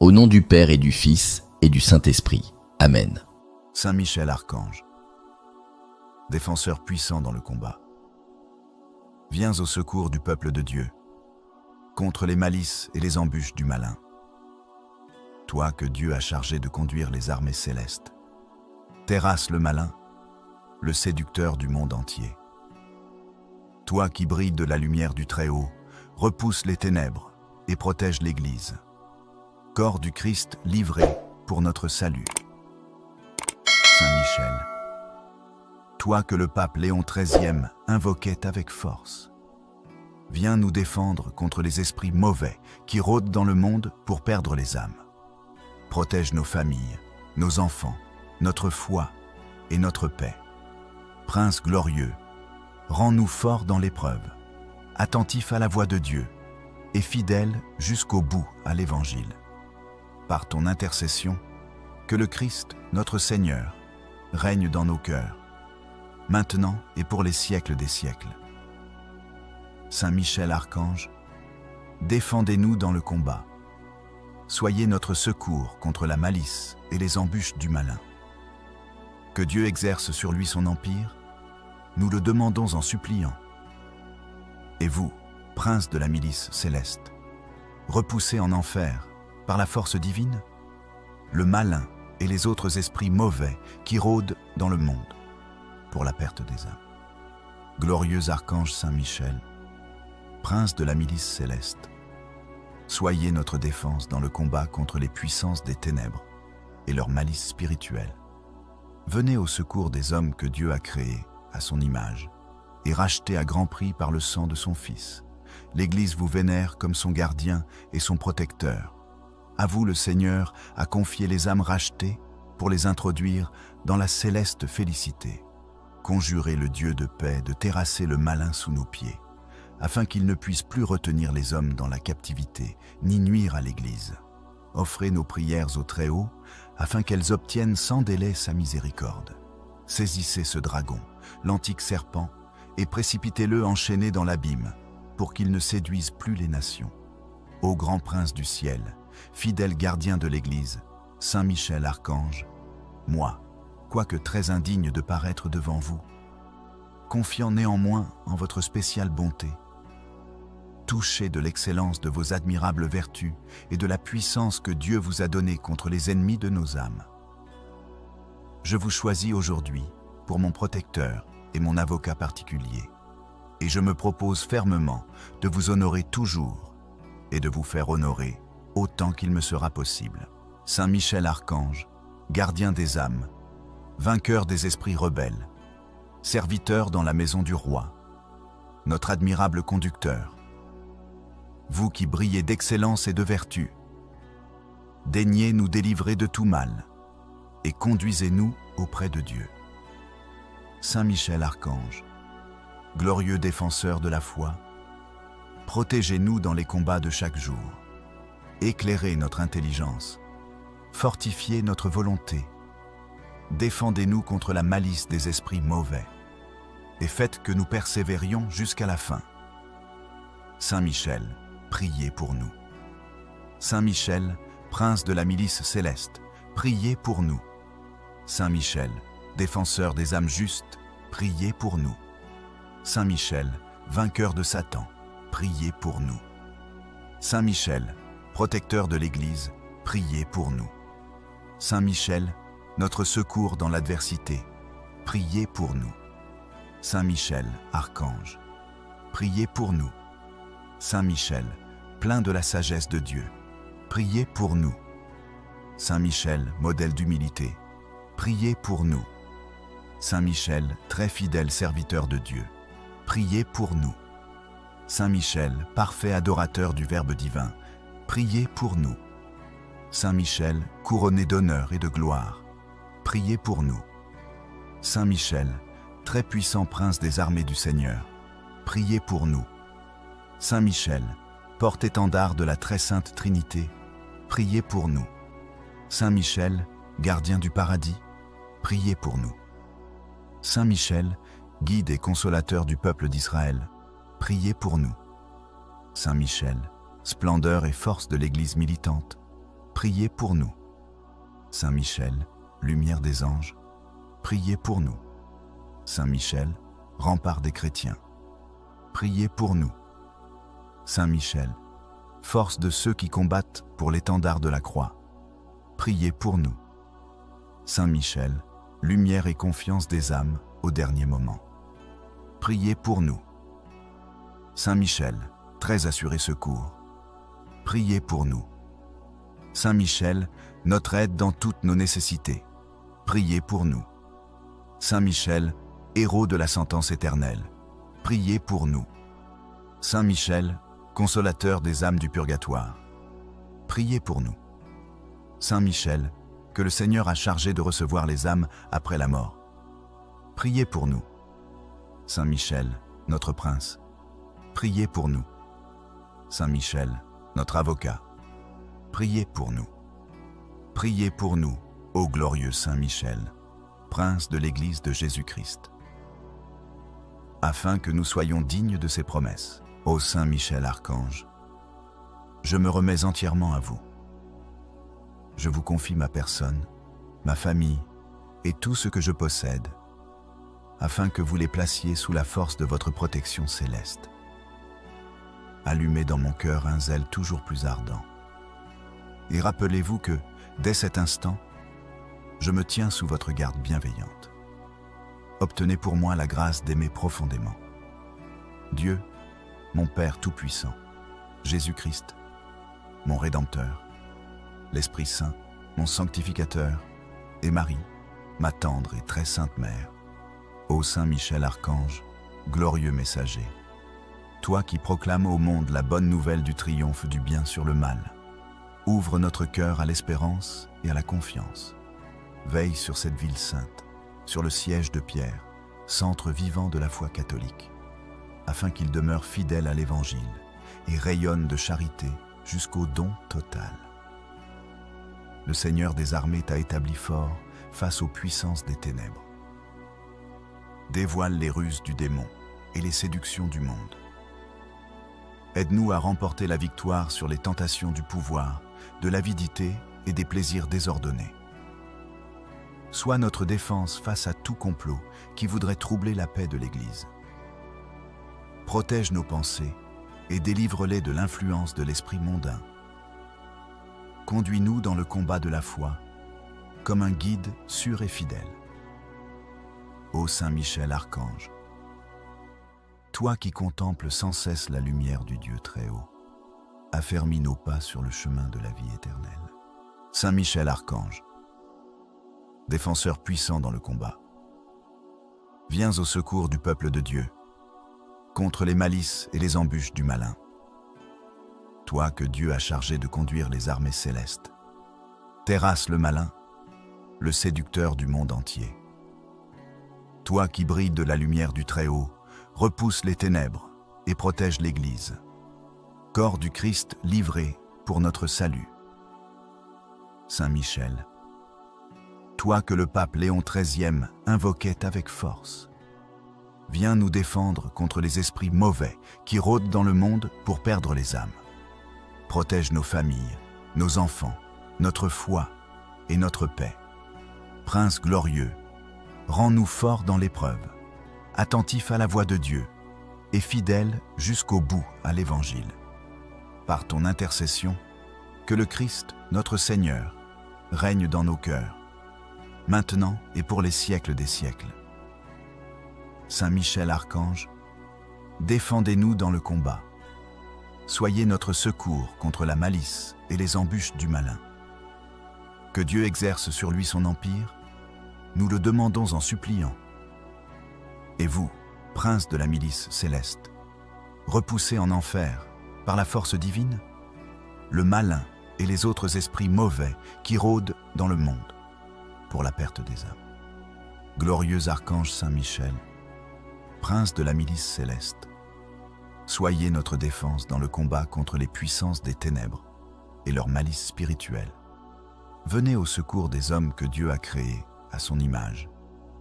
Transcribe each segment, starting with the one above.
Au nom du Père et du Fils et du Saint-Esprit. Amen. Saint Michel Archange, défenseur puissant dans le combat, viens au secours du peuple de Dieu, contre les malices et les embûches du malin. Toi que Dieu a chargé de conduire les armées célestes, terrasse le malin, le séducteur du monde entier. Toi qui brilles de la lumière du Très-Haut, repousse les ténèbres et protège l'Église. Corps du Christ livré pour notre salut. Saint Michel, toi que le pape Léon XIII invoquait avec force, viens nous défendre contre les esprits mauvais qui rôdent dans le monde pour perdre les âmes. Protège nos familles, nos enfants, notre foi et notre paix. Prince glorieux, rends-nous forts dans l'épreuve, attentifs à la voix de Dieu et fidèles jusqu'au bout à l'Évangile. Par ton intercession, que le Christ, notre Seigneur, règne dans nos cœurs, maintenant et pour les siècles des siècles. Saint Michel Archange, défendez-nous dans le combat. Soyez notre secours contre la malice et les embûches du malin. Que Dieu exerce sur lui son empire, nous le demandons en suppliant. Et vous, prince de la milice céleste, repoussez en enfer, par la force divine, le malin et les autres esprits mauvais qui rôdent dans le monde pour la perte des âmes. Glorieux archange Saint Michel, prince de la milice céleste, soyez notre défense dans le combat contre les puissances des ténèbres et leur malice spirituelle. Venez au secours des hommes que Dieu a créés à son image et rachetés à grand prix par le sang de son Fils. L'Église vous vénère comme son gardien et son protecteur. À vous, le Seigneur a confié les âmes rachetées pour les introduire dans la céleste félicité. Conjurez le Dieu de paix de terrasser le malin sous nos pieds, afin qu'il ne puisse plus retenir les hommes dans la captivité, ni nuire à l'Église. Offrez nos prières au Très-Haut, afin qu'elles obtiennent sans délai sa miséricorde. Saisissez ce dragon, l'antique serpent, et précipitez-le enchaîné dans l'abîme, pour qu'il ne séduise plus les nations. Ô grand prince du ciel, fidèle gardien de l'Église, Saint Michel Archange, moi, quoique très indigne de paraître devant vous, confiant néanmoins en votre spéciale bonté, touché de l'excellence de vos admirables vertus et de la puissance que Dieu vous a donnée contre les ennemis de nos âmes, je vous choisis aujourd'hui pour mon protecteur et mon avocat particulier, et je me propose fermement de vous honorer toujours et de vous faire honorer autant qu'il me sera possible. Saint Michel Archange, gardien des âmes, vainqueur des esprits rebelles, serviteur dans la maison du roi, notre admirable conducteur, vous qui brillez d'excellence et de vertu, daignez nous délivrer de tout mal et conduisez-nous auprès de Dieu. Saint Michel Archange, glorieux défenseur de la foi, protégez-nous dans les combats de chaque jour. Éclairez notre intelligence, fortifiez notre volonté, défendez-nous contre la malice des esprits mauvais, et faites que nous persévérions jusqu'à la fin. Saint Michel, priez pour nous. Saint Michel, prince de la milice céleste, priez pour nous. Saint Michel, défenseur des âmes justes, priez pour nous. Saint Michel, vainqueur de Satan, priez pour nous. Saint Michel, protecteur de l'Église, priez pour nous. Saint Michel, notre secours dans l'adversité, priez pour nous. Saint Michel, archange, priez pour nous. Saint Michel, plein de la sagesse de Dieu, priez pour nous. Saint Michel, modèle d'humilité, priez pour nous. Saint Michel, très fidèle serviteur de Dieu, priez pour nous. Saint Michel, parfait adorateur du Verbe divin, priez pour nous. Saint Michel, couronné d'honneur et de gloire, priez pour nous. Saint Michel, très puissant prince des armées du Seigneur, priez pour nous. Saint Michel, porte-étendard de la très sainte Trinité, priez pour nous. Saint Michel, gardien du paradis, priez pour nous. Saint Michel, guide et consolateur du peuple d'Israël, priez pour nous. Saint Michel, splendeur et force de l'Église militante, priez pour nous. Saint Michel, lumière des anges, priez pour nous. Saint Michel, rempart des chrétiens, priez pour nous. Saint Michel, force de ceux qui combattent pour l'étendard de la croix, priez pour nous. Saint Michel, lumière et confiance des âmes au dernier moment, priez pour nous. Saint Michel, très assuré secours, priez pour nous. Saint Michel, notre aide dans toutes nos nécessités, priez pour nous. Saint Michel, héros de la sentence éternelle, priez pour nous. Saint Michel, consolateur des âmes du purgatoire, priez pour nous. Saint Michel, que le Seigneur a chargé de recevoir les âmes après la mort, priez pour nous. Saint Michel, notre prince, priez pour nous. Saint Michel, notre avocat, priez pour nous. Priez pour nous, ô glorieux Saint Michel, prince de l'Église de Jésus-Christ, afin que nous soyons dignes de ses promesses. Ô Saint Michel Archange, je me remets entièrement à vous. Je vous confie ma personne, ma famille et tout ce que je possède, afin que vous les placiez sous la force de votre protection céleste. Allumez dans mon cœur un zèle toujours plus ardent. Et rappelez-vous que, dès cet instant, je me tiens sous votre garde bienveillante. Obtenez pour moi la grâce d'aimer profondément. Dieu, mon Père Tout-Puissant, Jésus-Christ, mon Rédempteur, l'Esprit Saint, mon Sanctificateur, et Marie, ma tendre et très sainte Mère. Ô Saint Michel Archange, glorieux messager, toi qui proclames au monde la bonne nouvelle du triomphe du bien sur le mal, ouvre notre cœur à l'espérance et à la confiance. Veille sur cette ville sainte, sur le siège de Pierre, centre vivant de la foi catholique, afin qu'il demeure fidèle à l'Évangile et rayonne de charité jusqu'au don total. Le Seigneur des armées t'a établi fort face aux puissances des ténèbres. Dévoile les ruses du démon et les séductions du monde. Aide-nous à remporter la victoire sur les tentations du pouvoir, de l'avidité et des plaisirs désordonnés. Sois notre défense face à tout complot qui voudrait troubler la paix de l'Église. Protège nos pensées et délivre-les de l'influence de l'esprit mondain. Conduis-nous dans le combat de la foi, comme un guide sûr et fidèle. Ô Saint Michel Archange, toi qui contemples sans cesse la lumière du Dieu très haut, affermis nos pas sur le chemin de la vie éternelle. Saint Michel Archange, défenseur puissant dans le combat, viens au secours du peuple de Dieu, contre les malices et les embûches du malin. Toi que Dieu a chargé de conduire les armées célestes, terrasse le malin, le séducteur du monde entier. Toi qui brilles de la lumière du Très-Haut, repousse les ténèbres et protège l'Église. Corps du Christ livré pour notre salut. Saint Michel, toi que le pape Léon XIII invoquait avec force, viens nous défendre contre les esprits mauvais qui rôdent dans le monde pour perdre les âmes. Protège nos familles, nos enfants, notre foi et notre paix. Prince glorieux, rends-nous forts dans l'épreuve, attentifs à la voix de Dieu et fidèles jusqu'au bout à l'Évangile. Par ton intercession, que le Christ, notre Seigneur, règne dans nos cœurs, maintenant et pour les siècles des siècles. Saint Michel Archange, défendez-nous dans le combat. Soyez notre secours contre la malice et les embûches du malin. Que Dieu exerce sur lui son empire, nous le demandons en suppliant. Et vous, prince de la milice céleste, repoussez en enfer, par la force divine, le malin et les autres esprits mauvais qui rôdent dans le monde pour la perte des âmes. Glorieux archange Saint Michel, prince de la milice céleste, soyez notre défense dans le combat contre les puissances des ténèbres et leur malice spirituelle. Venez au secours des hommes que Dieu a créés à son image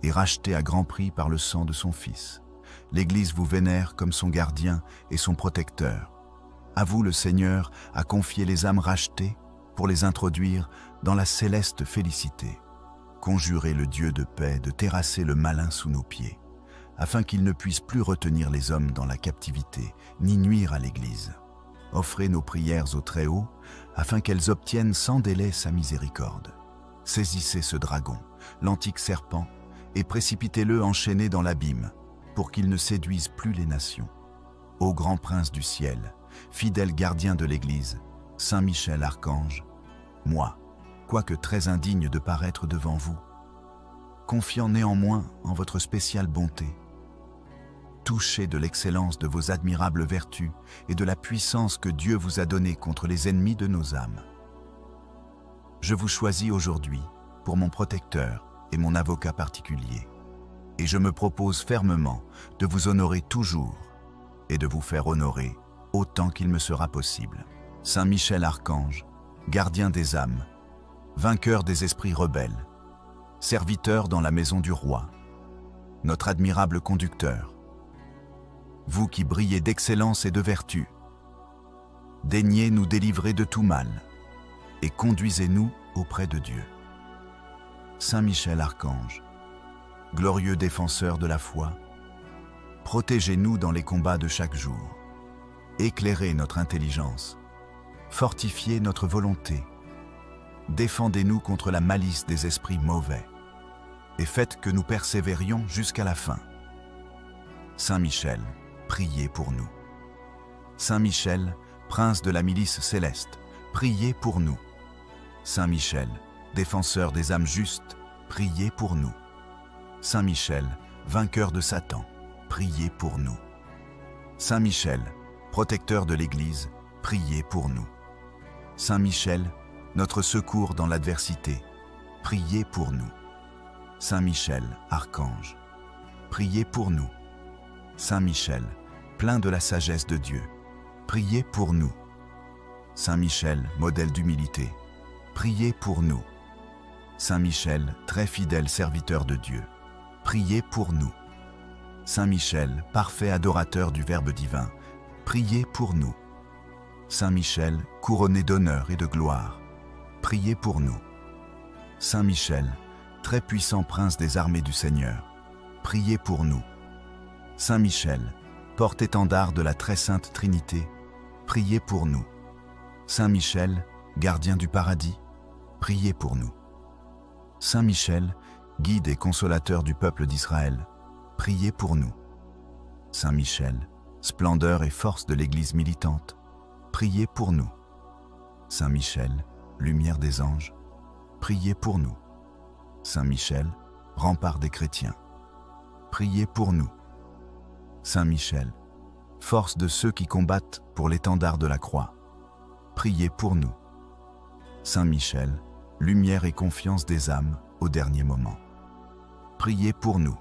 et rachetés à grand prix par le sang de son Fils. L'Église vous vénère comme son gardien et son protecteur. À vous, le Seigneur a confié les âmes rachetées pour les introduire dans la céleste félicité. Conjurez le Dieu de paix de terrasser le malin sous nos pieds, afin qu'il ne puisse plus retenir les hommes dans la captivité, ni nuire à l'Église. Offrez nos prières au Très-Haut, afin qu'elles obtiennent sans délai sa miséricorde. Saisissez ce dragon, l'antique serpent, et précipitez-le enchaîné dans l'abîme, pour qu'il ne séduise plus les nations. Ô grand prince du ciel, fidèle gardien de l'Église, Saint Michel Archange, moi, quoique très indigne de paraître devant vous, confiant néanmoins en votre spéciale bonté, touché de l'excellence de vos admirables vertus et de la puissance que Dieu vous a donnée contre les ennemis de nos âmes, je vous choisis aujourd'hui pour mon protecteur et mon avocat particulier, et je me propose fermement de vous honorer toujours et de vous faire honorer autant qu'il me sera possible. Saint Michel Archange, gardien des âmes, vainqueur des esprits rebelles, serviteur dans la maison du roi, notre admirable conducteur, vous qui brillez d'excellence et de vertu, daignez nous délivrer de tout mal et conduisez-nous auprès de Dieu. Saint Michel Archange, glorieux défenseur de la foi, protégez-nous dans les combats de chaque jour, éclairez notre intelligence, fortifiez notre volonté, défendez-nous contre la malice des esprits mauvais, et faites que nous persévérions jusqu'à la fin. Saint Michel, priez pour nous. Saint Michel, prince de la milice céleste, priez pour nous. Saint Michel, défenseur des âmes justes, priez pour nous. Saint Michel, vainqueur de Satan, priez pour nous. Saint Michel, protecteur de l'Église, priez pour nous. Saint Michel, notre secours dans l'adversité, priez pour nous. Saint Michel, Archange, priez pour nous. Saint Michel, plein de la sagesse de Dieu, priez pour nous. Saint Michel, modèle d'humilité, priez pour nous. Saint Michel, très fidèle serviteur de Dieu, priez pour nous. Saint Michel, parfait adorateur du Verbe divin, priez pour nous. Saint Michel, couronné d'honneur et de gloire, priez pour nous. Saint Michel, très puissant prince des armées du Seigneur, priez pour nous. Saint Michel, porte-étendard de la très sainte Trinité, priez pour nous. Saint Michel, gardien du paradis, priez pour nous. Saint Michel, guide et consolateur du peuple d'Israël, priez pour nous. Saint Michel, splendeur et force de l'Église militante, priez pour nous. Saint Michel, lumière des anges, priez pour nous. Saint Michel, rempart des chrétiens, priez pour nous. Saint Michel, force de ceux qui combattent pour l'étendard de la croix, priez pour nous. Saint Michel, lumière et confiance des âmes au dernier moment, priez pour nous.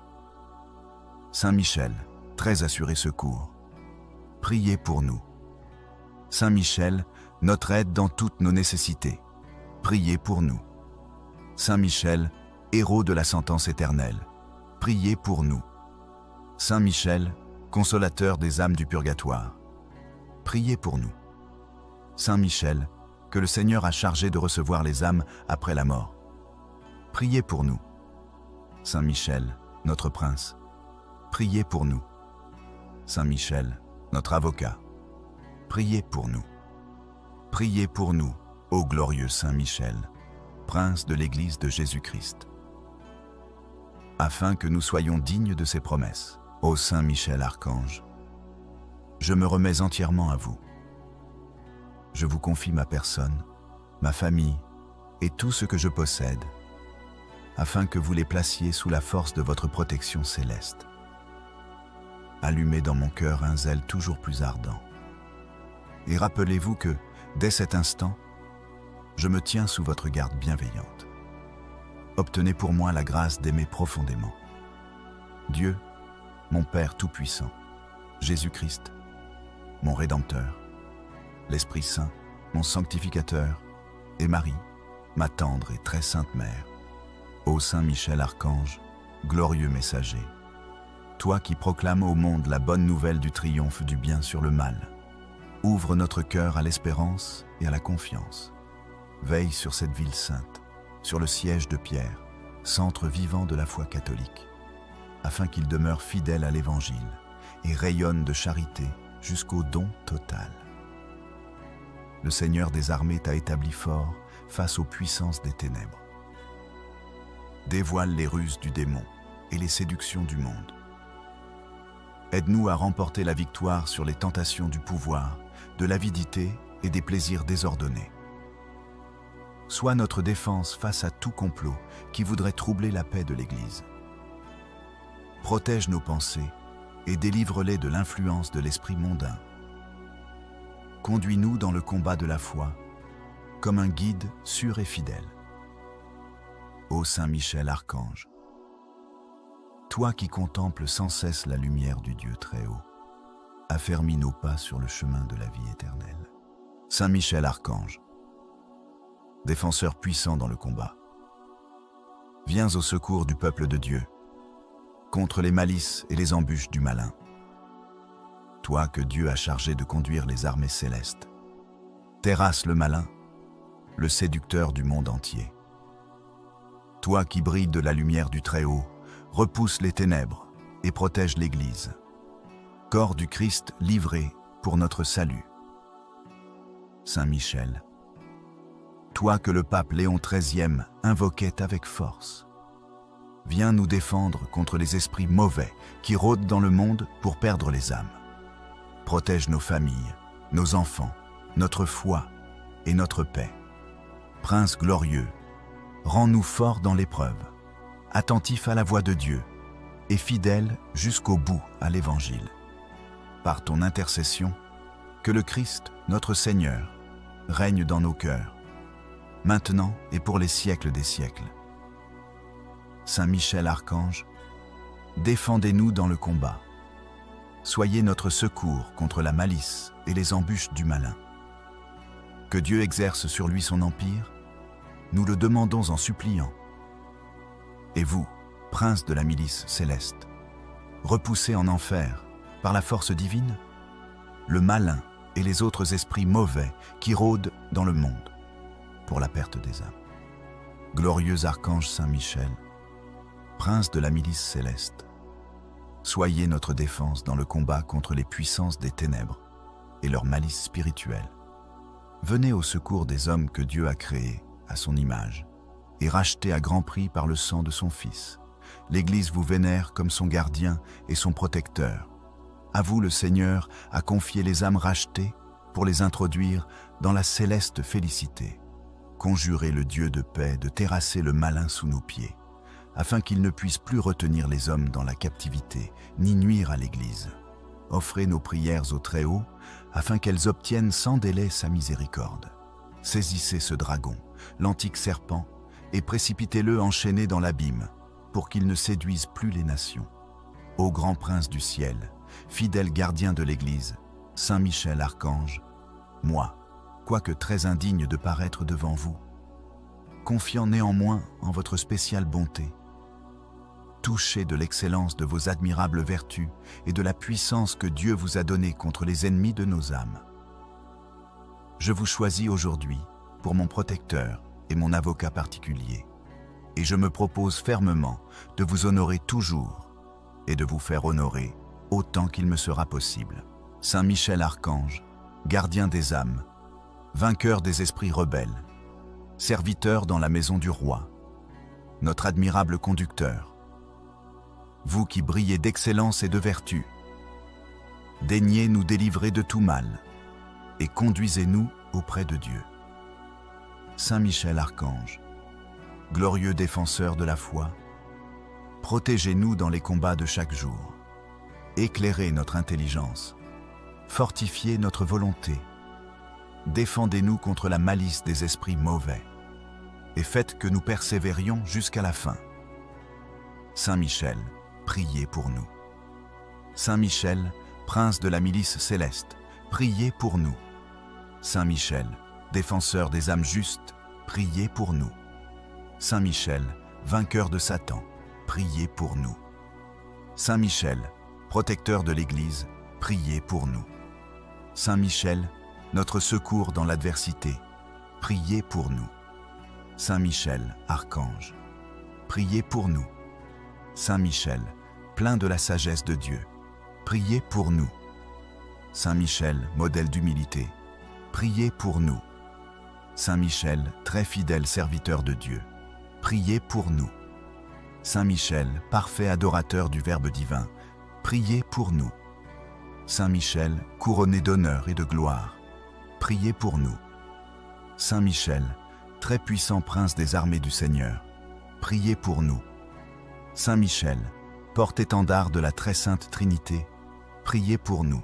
Saint Michel, très assuré secours, priez pour nous. Saint Michel, notre aide dans toutes nos nécessités, priez pour nous. Saint Michel, héros de la sentence éternelle, priez pour nous. Saint Michel, consolateur des âmes du purgatoire, priez pour nous. Saint Michel, que le Seigneur a chargé de recevoir les âmes après la mort, priez pour nous. Saint Michel, notre prince, priez pour nous. Saint Michel, notre avocat, priez pour nous. Priez pour nous, ô glorieux Saint Michel, prince de l'Église de Jésus-Christ, afin que nous soyons dignes de ses promesses. Ô Saint Michel Archange, je me remets entièrement à vous. Je vous confie ma personne, ma famille et tout ce que je possède, afin que vous les placiez sous la force de votre protection céleste. Allumez dans mon cœur un zèle toujours plus ardent. Et rappelez-vous que, dès cet instant, je me tiens sous votre garde bienveillante. Obtenez pour moi la grâce d'aimer profondément Dieu, mon Père Tout-Puissant, Jésus-Christ, mon Rédempteur, l'Esprit Saint, mon Sanctificateur, et Marie, ma tendre et très sainte Mère. Ô Saint Michel Archange, glorieux messager, toi qui proclames au monde la bonne nouvelle du triomphe du bien sur le mal, ouvre notre cœur à l'espérance et à la confiance. veille sur cette ville sainte, sur le siège de Pierre, centre vivant de la foi catholique, afin qu'il demeure fidèle à l'Évangile et rayonne de charité jusqu'au don total. Le Seigneur des armées t'a établi fort face aux puissances des ténèbres. Dévoile les ruses du démon et les séductions du monde. Aide-nous à remporter la victoire sur les tentations du pouvoir, de l'avidité et des plaisirs désordonnés. Sois notre défense face à tout complot qui voudrait troubler la paix de l'Église. Protège nos pensées et délivre-les de l'influence de l'esprit mondain. Conduis-nous dans le combat de la foi, comme un guide sûr et fidèle. Ô Saint Michel Archange, toi qui contemples sans cesse la lumière du Dieu très haut, affermis nos pas sur le chemin de la vie éternelle. Saint Michel Archange, défenseur puissant dans le combat, viens au secours du peuple de Dieu, contre les malices et les embûches du malin. Toi que Dieu a chargé de conduire les armées célestes, terrasse le malin, le séducteur du monde entier. Toi qui brilles de la lumière du Très-Haut, repousse les ténèbres et protège l'Église. Corps du Christ livré pour notre salut. Saint Michel, toi que le pape Léon XIII invoquait avec force, viens nous défendre contre les esprits mauvais qui rôdent dans le monde pour perdre les âmes. Protège nos familles, nos enfants, notre foi et notre paix. Prince glorieux, rends-nous forts dans l'épreuve, attentifs à la voix de Dieu et fidèles jusqu'au bout à l'Évangile. Par ton intercession, que le Christ, notre Seigneur, règne dans nos cœurs, maintenant et pour les siècles des siècles. Saint Michel Archange, défendez-nous dans le combat. Soyez notre secours contre la malice et les embûches du malin. Que Dieu exerce sur lui son empire, nous le demandons en suppliant. Et vous, prince de la milice céleste, repoussez en enfer, par la force divine, le malin et les autres esprits mauvais qui rôdent dans le monde, pour la perte des âmes. Glorieux archange Saint Michel, prince de la milice céleste, soyez notre défense dans le combat contre les puissances des ténèbres et leur malice spirituelle. Venez au secours des hommes que Dieu a créés à son image et rachetés à grand prix par le sang de son Fils. L'Église vous vénère comme son gardien et son protecteur. À vous, le Seigneur a confié les âmes rachetées pour les introduire dans la céleste félicité. Conjurez le Dieu de paix de terrasser le malin sous nos pieds, afin qu'il ne puisse plus retenir les hommes dans la captivité, ni nuire à l'Église. Offrez nos prières au Très-Haut, afin qu'elles obtiennent sans délai sa miséricorde. Saisissez ce dragon, l'antique serpent, et précipitez-le enchaîné dans l'abîme, pour qu'il ne séduise plus les nations. Ô grand prince du ciel, fidèle gardien de l'Église, Saint Michel Archange, moi, quoique très indigne de paraître devant vous, confiant néanmoins en votre spéciale bonté, touché de l'excellence de vos admirables vertus et de la puissance que Dieu vous a donnée contre les ennemis de nos âmes. Je vous choisis aujourd'hui pour mon protecteur et mon avocat particulier, et je me propose fermement de vous honorer toujours et de vous faire honorer autant qu'il me sera possible. Saint Michel Archange, gardien des âmes, vainqueur des esprits rebelles, serviteur dans la maison du roi, notre admirable conducteur, vous qui brillez d'excellence et de vertu, daignez nous délivrer de tout mal et conduisez-nous auprès de Dieu. Saint Michel Archange, glorieux défenseur de la foi, protégez-nous dans les combats de chaque jour, éclairez notre intelligence, fortifiez notre volonté, défendez-nous contre la malice des esprits mauvais et faites que nous persévérions jusqu'à la fin. Saint Michel, priez pour nous. Saint Michel, prince de la milice céleste, priez pour nous. Saint Michel, défenseur des âmes justes, priez pour nous. Saint Michel, vainqueur de Satan, priez pour nous. Saint Michel, protecteur de l'Église, priez pour nous. Saint Michel, notre secours dans l'adversité, priez pour nous. Saint Michel, archange, priez pour nous. Saint Michel, plein de la sagesse de Dieu, priez pour nous. Saint Michel, modèle d'humilité, priez pour nous. Saint Michel, très fidèle serviteur de Dieu, priez pour nous. Saint Michel, parfait adorateur du Verbe divin, priez pour nous. Saint Michel, couronné d'honneur et de gloire, priez pour nous. Saint Michel, très puissant prince des armées du Seigneur, priez pour nous. Saint Michel, porte-étendard de la très sainte Trinité, priez pour nous.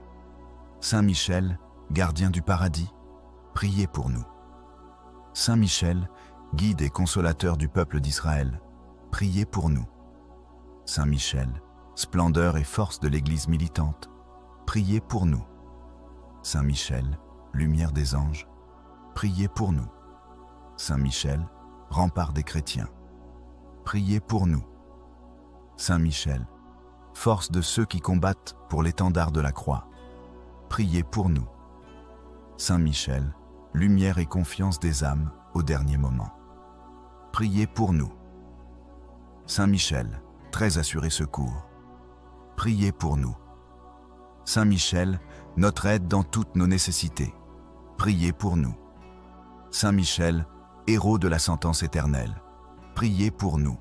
Saint Michel, gardien du paradis, priez pour nous. Saint Michel, guide et consolateur du peuple d'Israël, priez pour nous. Saint Michel, splendeur et force de l'Église militante, priez pour nous. Saint Michel, lumière des anges, priez pour nous. Saint Michel, rempart des chrétiens, priez pour nous. Saint Michel, force de ceux qui combattent pour l'étendard de la croix, priez pour nous. Saint Michel, lumière et confiance des âmes au dernier moment, priez pour nous. Saint Michel, très assuré secours, priez pour nous. Saint Michel, notre aide dans toutes nos nécessités, priez pour nous. Saint Michel, héros de la sentence éternelle, priez pour nous.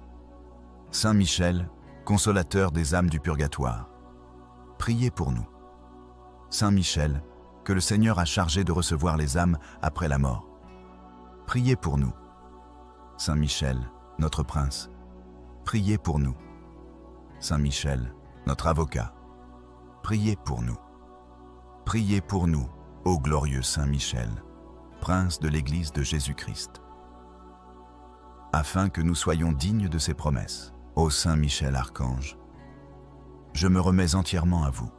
Saint Michel, consolateur des âmes du purgatoire, priez pour nous. Saint Michel, que le Seigneur a chargé de recevoir les âmes après la mort, priez pour nous. Saint Michel, notre prince, priez pour nous. Saint Michel, notre avocat, priez pour nous. Priez pour nous, ô glorieux Saint Michel, prince de l'Église de Jésus-Christ, afin que nous soyons dignes de ses promesses. Ô Saint Michel archange, je me remets entièrement à vous.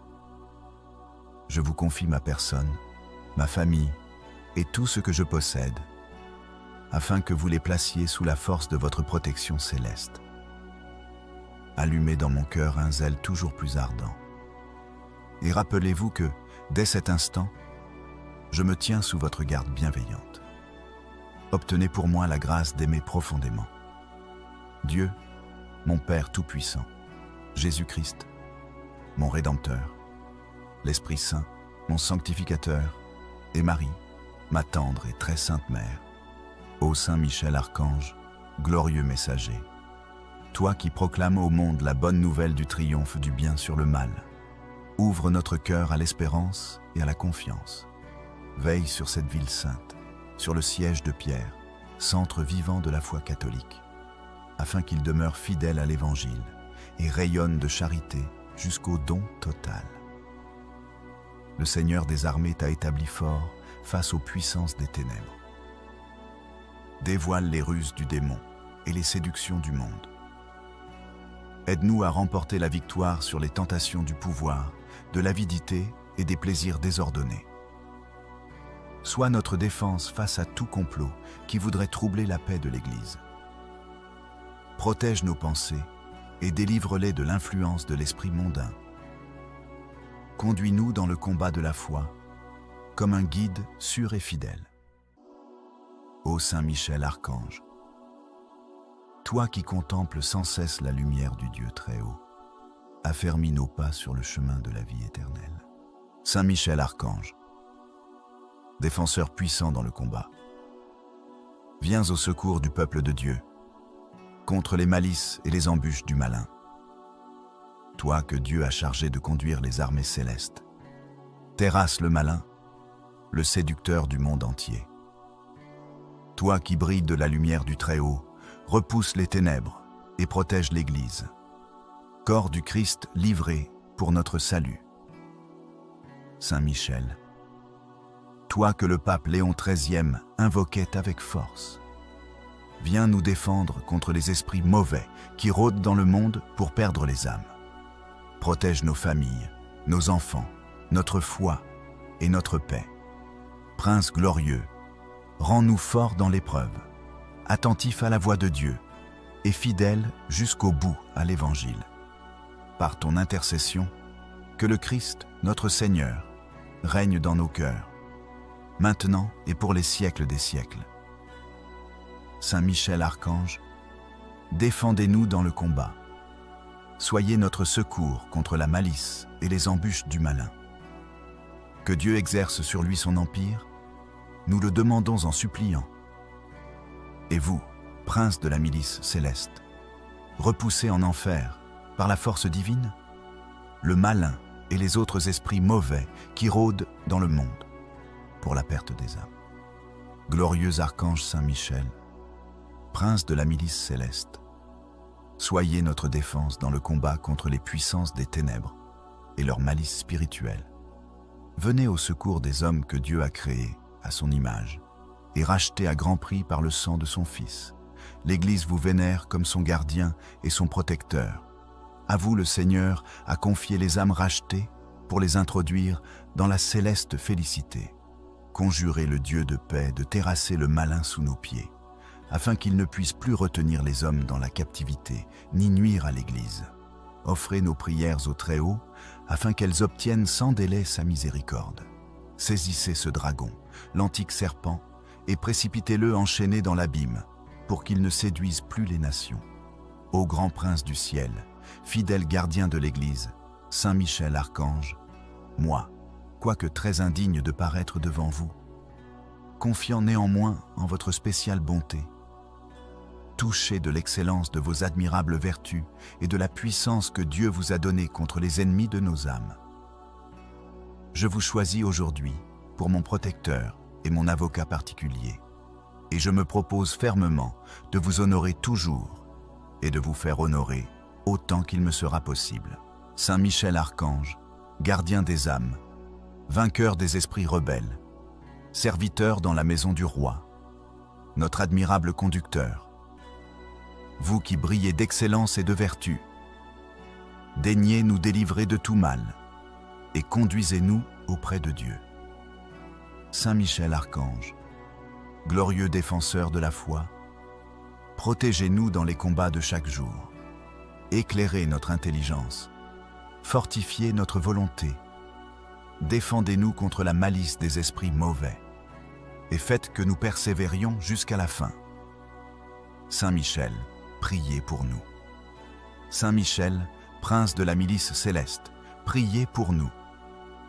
Je vous confie ma personne, ma famille et tout ce que je possède, afin que vous les placiez sous la force de votre protection céleste. Allumez dans mon cœur un zèle toujours plus ardent. Et rappelez-vous que, dès cet instant, je me tiens sous votre garde bienveillante. Obtenez pour moi la grâce d'aimer profondément Dieu, mon Père Tout-Puissant, Jésus-Christ, mon Rédempteur, l'Esprit Saint, mon Sanctificateur, et Marie, ma tendre et très sainte Mère. Ô Saint Michel Archange, glorieux messager, toi qui proclames au monde la bonne nouvelle du triomphe du bien sur le mal, ouvre notre cœur à l'espérance et à la confiance. Veille sur cette ville sainte, sur le siège de Pierre, centre vivant de la foi catholique, afin qu'il demeure fidèle à l'Évangile et rayonne de charité jusqu'au don total. Le Seigneur des armées t'a établi fort face aux puissances des ténèbres. Dévoile les ruses du démon et les séductions du monde. Aide-nous à remporter la victoire sur les tentations du pouvoir, de l'avidité et des plaisirs désordonnés. Sois notre défense face à tout complot qui voudrait troubler la paix de l'Église. Protège nos pensées et délivre-les de l'influence de l'esprit mondain. Conduis-nous dans le combat de la foi, comme un guide sûr et fidèle. Ô Saint Michel Archange, toi qui contemples sans cesse la lumière du Dieu très haut, affermis nos pas sur le chemin de la vie éternelle. Saint Michel Archange, défenseur puissant dans le combat, viens au secours du peuple de Dieu, contre les malices et les embûches du malin. Toi que Dieu a chargé de conduire les armées célestes, terrasse le malin, le séducteur du monde entier. Toi qui brilles de la lumière du Très-Haut, repousse les ténèbres et protège l'Église. Corps du Christ livré pour notre salut. Saint Michel, toi que le pape Léon XIII invoquait avec force, viens nous défendre contre les esprits mauvais qui rôdent dans le monde pour perdre les âmes. Protège nos familles, nos enfants, notre foi et notre paix. Prince glorieux, rends-nous forts dans l'épreuve, attentifs à la voix de Dieu et fidèles jusqu'au bout à l'Évangile. Par ton intercession, que le Christ, notre Seigneur, règne dans nos cœurs, maintenant et pour les siècles des siècles. Saint Michel Archange, défendez-nous dans le combat. Soyez notre secours contre la malice et les embûches du malin. Que Dieu exerce sur lui son empire, nous le demandons en suppliant. Et vous, prince de la milice céleste, repoussez en enfer, par la force divine, le malin et les autres esprits mauvais qui rôdent dans le monde pour la perte des âmes. Glorieux archange Saint Michel, prince de la milice céleste, soyez notre défense dans le combat contre les puissances des ténèbres et leur malice spirituelle. Venez au secours des hommes que Dieu a créés à son image et rachetés à grand prix par le sang de son Fils. L'Église vous vénère comme son gardien et son protecteur. À vous, le Seigneur a confié les âmes rachetées pour les introduire dans la céleste félicité. Conjurez le Dieu de paix de terrasser le malin sous nos pieds, afin qu'il ne puisse plus retenir les hommes dans la captivité, ni nuire à l'Église. Offrez nos prières au Très-Haut, afin qu'elles obtiennent sans délai sa miséricorde. Saisissez ce dragon, l'antique serpent, et précipitez-le enchaîné dans l'abîme, pour qu'il ne séduise plus les nations. Ô grand prince du ciel, fidèle gardien de l'Église, Saint Michel Archange, moi, quoique très indigne de paraître devant vous, confiant néanmoins en votre spéciale bonté, touché de l'excellence de vos admirables vertus et de la puissance que Dieu vous a donnée contre les ennemis de nos âmes. Je vous choisis aujourd'hui pour mon protecteur et mon avocat particulier, et je me propose fermement de vous honorer toujours et de vous faire honorer autant qu'il me sera possible. Saint Michel Archange, gardien des âmes, vainqueur des esprits rebelles, serviteur dans la maison du roi, notre admirable conducteur, vous qui brillez d'excellence et de vertu, daignez nous délivrer de tout mal et conduisez-nous auprès de Dieu. Saint Michel Archange, glorieux défenseur de la foi, protégez-nous dans les combats de chaque jour, éclairez notre intelligence, fortifiez notre volonté, défendez-nous contre la malice des esprits mauvais, et faites que nous persévérions jusqu'à la fin. Saint Michel, priez pour nous. Saint Michel, prince de la milice céleste, priez pour nous.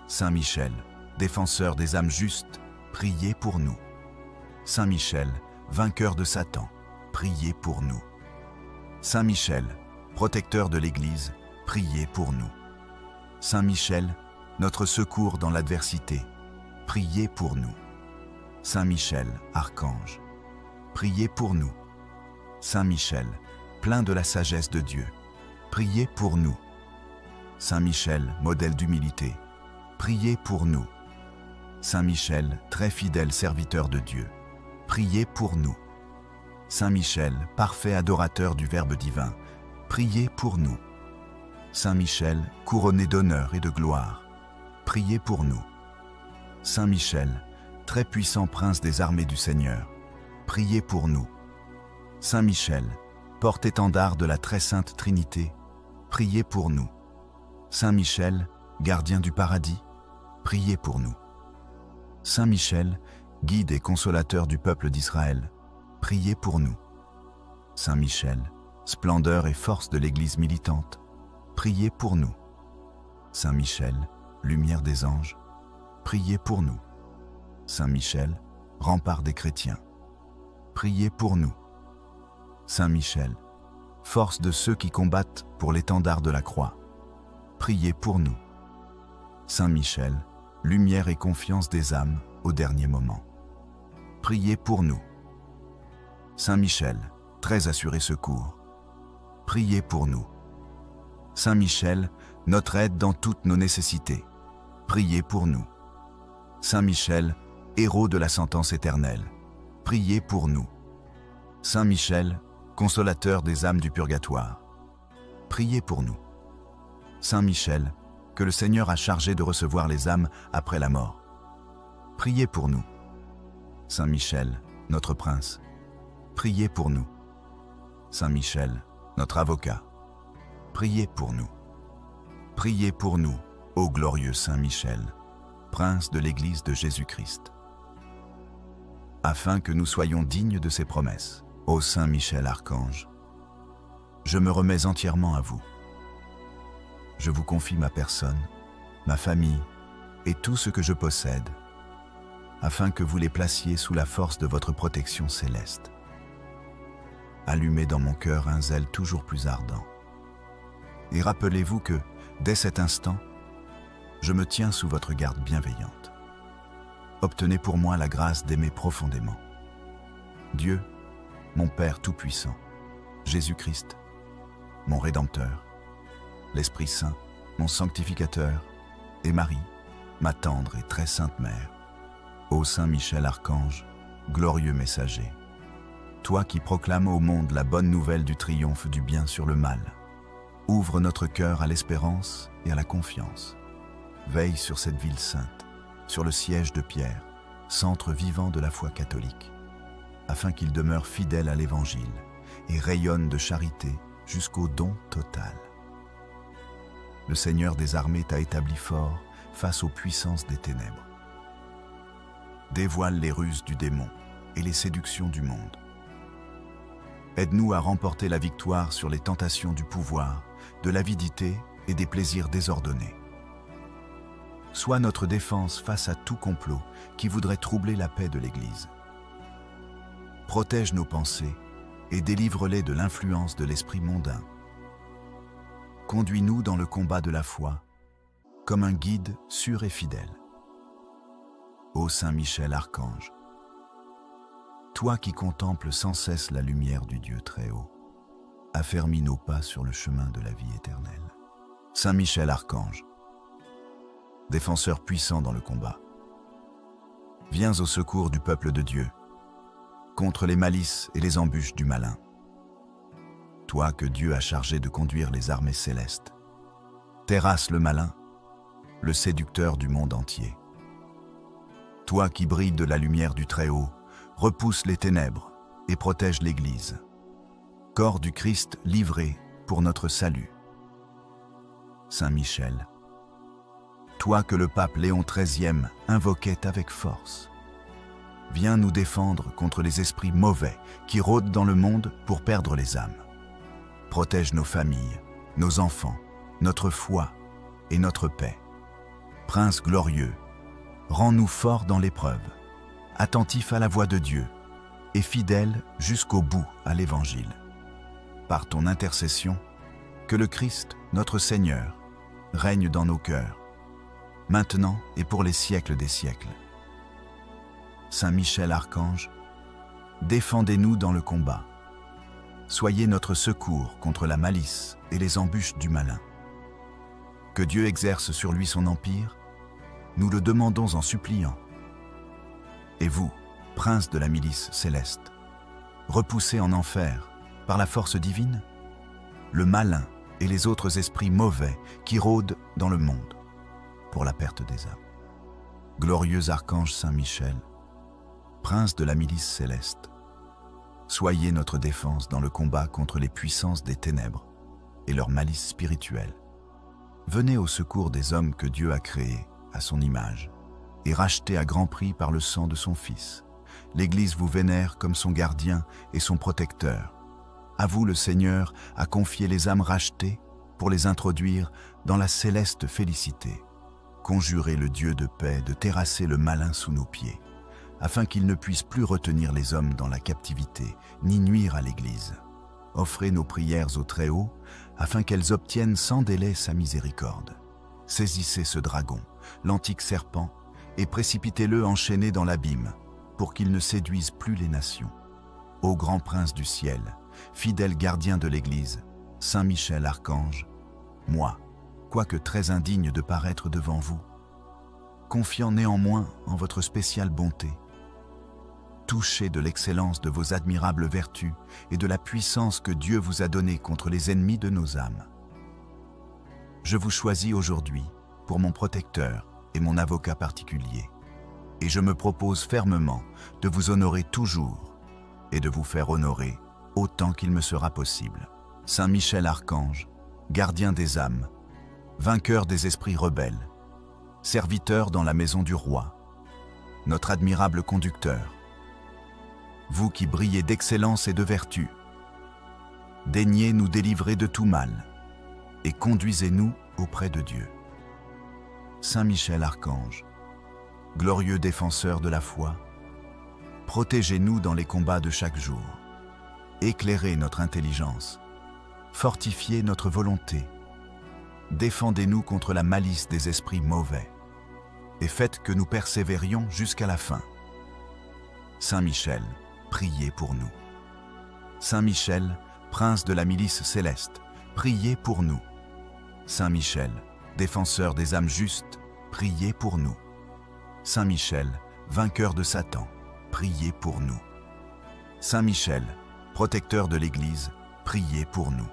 Saint Michel, défenseur des âmes justes, priez pour nous. Saint Michel, vainqueur de Satan, priez pour nous. Saint Michel, protecteur de l'Église, priez pour nous. Saint Michel, notre secours dans l'adversité, priez pour nous. Saint Michel, archange, priez pour nous. Saint Michel, plein de la sagesse de Dieu, priez pour nous. Saint Michel, modèle d'humilité, priez pour nous. Saint Michel, très fidèle serviteur de Dieu, priez pour nous. Saint Michel, parfait adorateur du Verbe divin, priez pour nous. Saint Michel, couronné d'honneur et de gloire, priez pour nous. Saint Michel, très puissant prince des armées du Seigneur, priez pour nous. Saint Michel, porte-étendard de la très sainte Trinité, priez pour nous. Saint Michel, gardien du paradis, priez pour nous. Saint Michel, guide et consolateur du peuple d'Israël, priez pour nous. Saint Michel, splendeur et force de l'Église militante, priez pour nous. Saint Michel, lumière des anges, priez pour nous. Saint Michel, rempart des chrétiens, priez pour nous. Saint Michel, force de ceux qui combattent pour l'étendard de la croix, priez pour nous. Saint Michel, lumière et confiance des âmes au dernier moment, priez pour nous. Saint Michel, très assuré secours, priez pour nous. Saint Michel, notre aide dans toutes nos nécessités, priez pour nous. Saint Michel, héros de la sentence éternelle, priez pour nous. Saint Michel, consolateur des âmes du purgatoire, priez pour nous. Saint Michel, que le Seigneur a chargé de recevoir les âmes après la mort, priez pour nous. Saint Michel, notre prince, priez pour nous. Saint Michel, notre avocat, priez pour nous. Priez pour nous, ô glorieux Saint Michel, prince de l'Église de Jésus-Christ, afin que nous soyons dignes de ses promesses Ô Saint Michel Archange, je me remets entièrement à vous. Je vous confie ma personne, ma famille et tout ce que je possède, afin que vous les placiez sous la force de votre protection céleste. Allumez dans mon cœur un zèle toujours plus ardent. Et rappelez-vous que, dès cet instant, je me tiens sous votre garde bienveillante. Obtenez pour moi la grâce d'aimer profondément Dieu, mon Père Tout-Puissant, Jésus-Christ, mon Rédempteur, l'Esprit Saint, mon Sanctificateur, et Marie, ma tendre et très sainte Mère. Ô Saint Michel Archange, glorieux messager, toi qui proclames au monde la bonne nouvelle du triomphe du bien sur le mal, ouvre notre cœur à l'espérance et à la confiance. Veille sur cette ville sainte, sur le siège de Pierre, centre vivant de la foi catholique, afin qu'il demeure fidèle à l'Évangile et rayonne de charité jusqu'au don total. Le Seigneur des armées t'a établi fort face aux puissances des ténèbres. Dévoile les ruses du démon et les séductions du monde. Aide-nous à remporter la victoire sur les tentations du pouvoir, de l'avidité et des plaisirs désordonnés. Sois notre défense face à tout complot qui voudrait troubler la paix de l'Église. Protège nos pensées et délivre-les de l'influence de l'esprit mondain. Conduis-nous dans le combat de la foi, comme un guide sûr et fidèle. Ô Saint Michel Archange, toi qui contemples sans cesse la lumière du Dieu très haut, affermis nos pas sur le chemin de la vie éternelle. Saint Michel Archange, défenseur puissant dans le combat, viens au secours du peuple de Dieu, contre les malices et les embûches du malin. Toi que Dieu a chargé de conduire les armées célestes, terrasse le malin, le séducteur du monde entier. Toi qui brilles de la lumière du Très-Haut, repousse les ténèbres et protège l'Église. Corps du Christ livré pour notre salut. Saint Michel, toi que le pape Léon XIII invoquait avec force, viens nous défendre contre les esprits mauvais qui rôdent dans le monde pour perdre les âmes. Protège nos familles, nos enfants, notre foi et notre paix. Prince glorieux, rends-nous forts dans l'épreuve, attentifs à la voix de Dieu et fidèles jusqu'au bout à l'Évangile. Par ton intercession, que le Christ, notre Seigneur, règne dans nos cœurs, maintenant et pour les siècles des siècles. Saint Michel Archange, défendez-nous dans le combat. Soyez notre secours contre la malice et les embûches du malin. Que Dieu exerce sur lui son empire, nous le demandons en suppliant. Et vous, prince de la milice céleste, repoussez en enfer, par la force divine, le malin et les autres esprits mauvais qui rôdent dans le monde pour la perte des âmes. Glorieux archange Saint Michel, prince de la milice céleste, soyez notre défense dans le combat contre les puissances des ténèbres et leur malice spirituelle. Venez au secours des hommes que Dieu a créés à son image et rachetés à grand prix par le sang de son Fils. L'Église vous vénère comme son gardien et son protecteur. À vous, le Seigneur a confié les âmes rachetées pour les introduire dans la céleste félicité. Conjurez le Dieu de paix de terrasser le malin sous nos pieds, afin qu'il ne puisse plus retenir les hommes dans la captivité, ni nuire à l'Église. Offrez nos prières au Très-Haut, afin qu'elles obtiennent sans délai sa miséricorde. Saisissez ce dragon, l'antique serpent, et précipitez-le enchaîné dans l'abîme, pour qu'il ne séduise plus les nations. Ô grand prince du ciel, fidèle gardien de l'Église, Saint Michel Archange, moi, quoique très indigne de paraître devant vous, confiant néanmoins en votre spéciale bonté, touché de l'excellence de vos admirables vertus et de la puissance que Dieu vous a donnée contre les ennemis de nos âmes. Je vous choisis aujourd'hui pour mon protecteur et mon avocat particulier, et je me propose fermement de vous honorer toujours et de vous faire honorer autant qu'il me sera possible. Saint Michel Archange, gardien des âmes, vainqueur des esprits rebelles, serviteur dans la maison du roi, notre admirable conducteur, vous qui brillez d'excellence et de vertu, daignez nous délivrer de tout mal et conduisez-nous auprès de Dieu. Saint Michel Archange, glorieux défenseur de la foi, protégez-nous dans les combats de chaque jour, éclairez notre intelligence, fortifiez notre volonté, défendez-nous contre la malice des esprits mauvais, et faites que nous persévérions jusqu'à la fin. Saint Michel, priez pour nous. Saint Michel, prince de la milice céleste, priez pour nous. Saint Michel, défenseur des âmes justes, priez pour nous. Saint Michel, vainqueur de Satan, priez pour nous. Saint Michel, protecteur de l'Église, priez pour nous.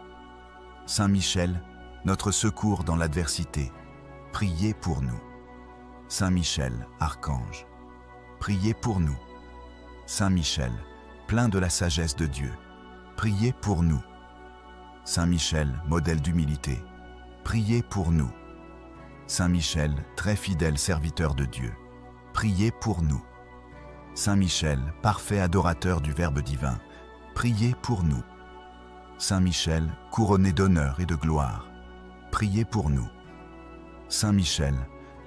Saint Michel, notre secours dans l'adversité, priez pour nous. Saint Michel, archange, priez pour nous. Saint Michel, plein de la sagesse de Dieu, priez pour nous. Saint Michel, modèle d'humilité, priez pour nous. Saint Michel, très fidèle serviteur de Dieu, priez pour nous. Saint Michel, parfait adorateur du Verbe divin, priez pour nous. Saint Michel, couronné d'honneur et de gloire, priez pour nous. Saint Michel,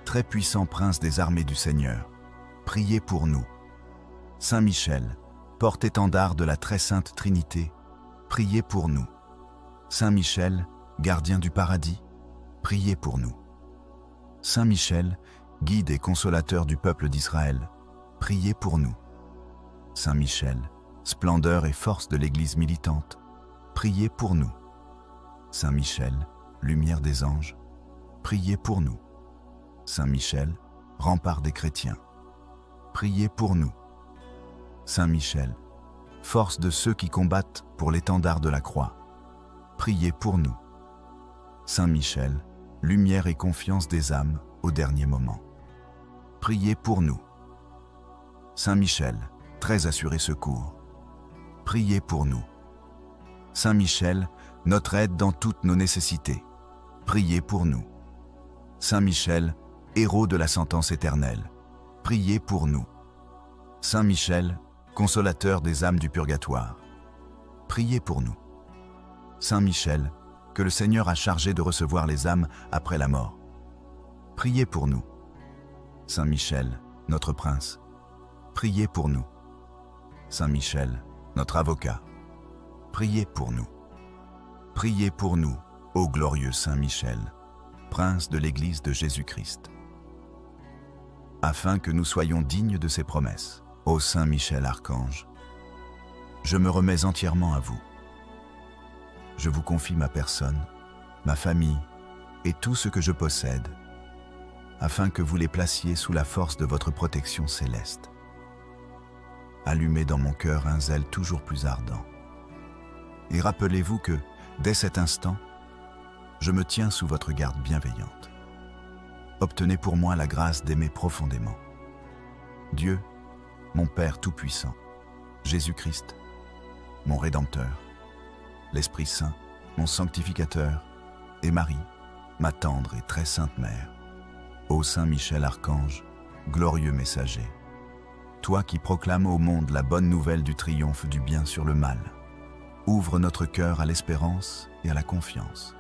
très puissant prince des armées du Seigneur, priez pour nous. Saint Michel, porte-étendard de la très sainte Trinité, priez pour nous. Saint Michel, gardien du paradis, priez pour nous. Saint Michel, guide et consolateur du peuple d'Israël, priez pour nous. Saint Michel, splendeur et force de l'Église militante, priez pour nous. Saint Michel, lumière des anges, priez pour nous. Saint Michel, rempart des chrétiens, priez pour nous. Saint Michel, force de ceux qui combattent pour l'étendard de la croix, priez pour nous. Saint Michel, lumière et confiance des âmes au dernier moment, priez pour nous. Saint Michel, très assuré secours, priez pour nous. Saint Michel, notre aide dans toutes nos nécessités, priez pour nous. Saint Michel, héros de la sentence éternelle, priez pour nous. Saint Michel, consolateur des âmes du purgatoire, priez pour nous. Saint Michel, que le Seigneur a chargé de recevoir les âmes après la mort, priez pour nous. Saint Michel, notre prince, priez pour nous. Saint Michel, notre avocat, priez pour nous. Priez pour nous, ô glorieux Saint Michel, prince de l'Église de Jésus-Christ, afin que nous soyons dignes de ses promesses. Ô Saint Michel Archange, je me remets entièrement à vous. Je vous confie ma personne, ma famille et tout ce que je possède, afin que vous les placiez sous la force de votre protection céleste. Allumez dans mon cœur un zèle toujours plus ardent. Et rappelez-vous que, dès cet instant, je me tiens sous votre garde bienveillante. Obtenez pour moi la grâce d'aimer profondément Dieu, mon Père Tout-Puissant, Jésus-Christ, mon Rédempteur, l'Esprit Saint, mon Sanctificateur, et Marie, ma tendre et très sainte Mère. Ô Saint Michel Archange, glorieux messager, toi qui proclames au monde la bonne nouvelle du triomphe du bien sur le mal, ouvre notre cœur à l'espérance et à la confiance.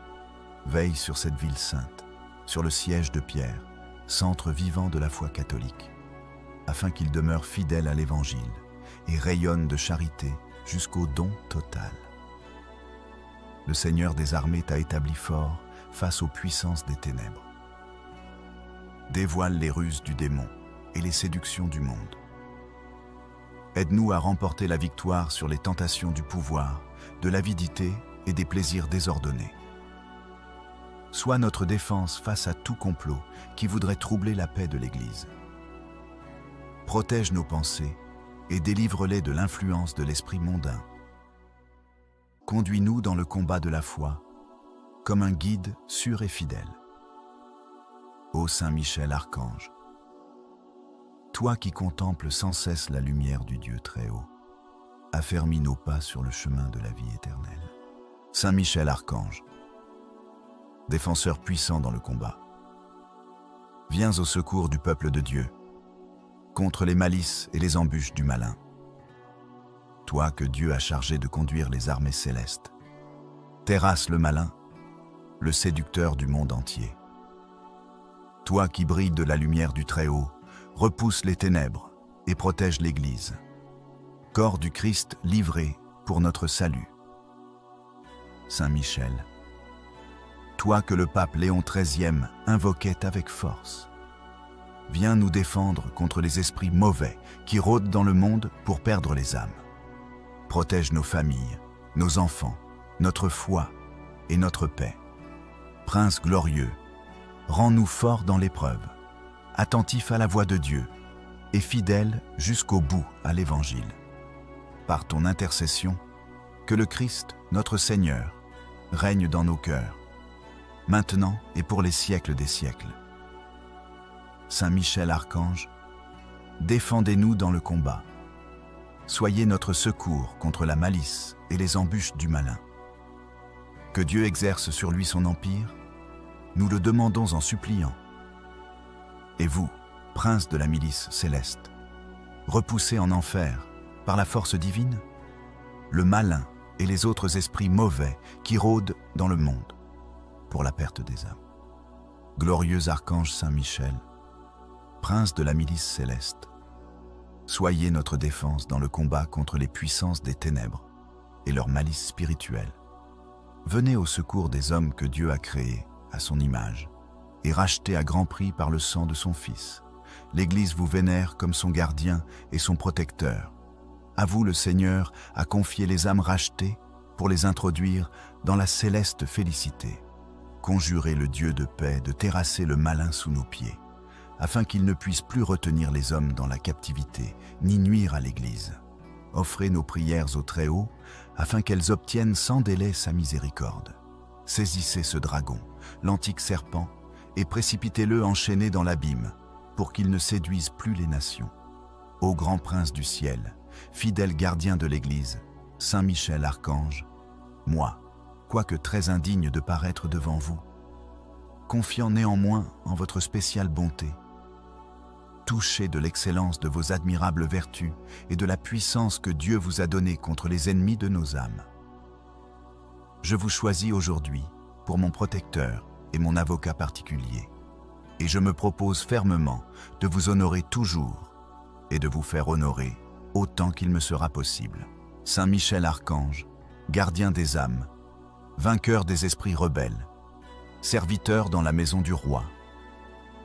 Veille sur cette ville sainte, sur le siège de Pierre, centre vivant de la foi catholique, afin qu'il demeure fidèle à l'Évangile et rayonne de charité jusqu'au don total. Le Seigneur des armées t'a établi fort face aux puissances des ténèbres. Dévoile les ruses du démon et les séductions du monde. Aide-nous à remporter la victoire sur les tentations du pouvoir, de l'avidité et des plaisirs désordonnés. Sois notre défense face à tout complot qui voudrait troubler la paix de l'Église. Protège nos pensées et délivre-les de l'influence de l'esprit mondain. Conduis-nous dans le combat de la foi, comme un guide sûr et fidèle. Ô Saint Michel Archange, toi qui contemples sans cesse la lumière du Dieu très haut, affermis nos pas sur le chemin de la vie éternelle. Saint Michel Archange, défenseur puissant dans le combat, viens au secours du peuple de Dieu, contre les malices et les embûches du malin. toi que Dieu a chargé de conduire les armées célestes. Terrasse le malin, le séducteur du monde entier. Toi qui brilles de la lumière du Très-Haut, repousse les ténèbres et protège l'Église. Corps du Christ livré pour notre salut. Saint Michel, toi que le pape Léon XIII invoquait avec force, viens nous défendre contre les esprits mauvais qui rôdent dans le monde pour perdre les âmes. Protège nos familles, nos enfants, notre foi et notre paix. Prince glorieux, rends-nous forts dans l'épreuve, attentifs à la voix de Dieu et fidèles jusqu'au bout à l'Évangile. Par ton intercession, que le Christ, notre Seigneur, règne dans nos cœurs, maintenant et pour les siècles des siècles. Saint Michel Archange, défendez-nous dans le combat. Soyez notre secours contre la malice et les embûches du malin. Que Dieu exerce sur lui son empire, nous le demandons en suppliant. Et vous, prince de la milice céleste, repoussez en enfer, par la force divine, le malin et les autres esprits mauvais qui rôdent dans le monde pour la perte des âmes. Glorieux archange Saint Michel, prince de la milice céleste, soyez notre défense dans le combat contre les puissances des ténèbres et leur malice spirituelle. Venez au secours des hommes que Dieu a créés à son image et rachetés à grand prix par le sang de son Fils. L'Église vous vénère comme son gardien et son protecteur. À vous le Seigneur a confié les âmes rachetées pour les introduire dans la céleste félicité. Conjurez le Dieu de paix de terrasser le malin sous nos pieds, afin qu'il ne puisse plus retenir les hommes dans la captivité, ni nuire à l'Église. Offrez nos prières au Très-Haut, afin qu'elles obtiennent sans délai sa miséricorde. Saisissez ce dragon, l'antique serpent, et précipitez-le enchaîné dans l'abîme, pour qu'il ne séduise plus les nations. Ô grand prince du ciel, fidèle gardien de l'Église, Saint Michel Archange, moi, quoique très indigne de paraître devant vous, confiant néanmoins en votre spéciale bonté, touché de l'excellence de vos admirables vertus et de la puissance que Dieu vous a donnée contre les ennemis de nos âmes. Je vous choisis aujourd'hui pour mon protecteur et mon avocat particulier, et je me propose fermement de vous honorer toujours et de vous faire honorer autant qu'il me sera possible. Saint Michel Archange, gardien des âmes, vainqueur des esprits rebelles, serviteur dans la maison du roi,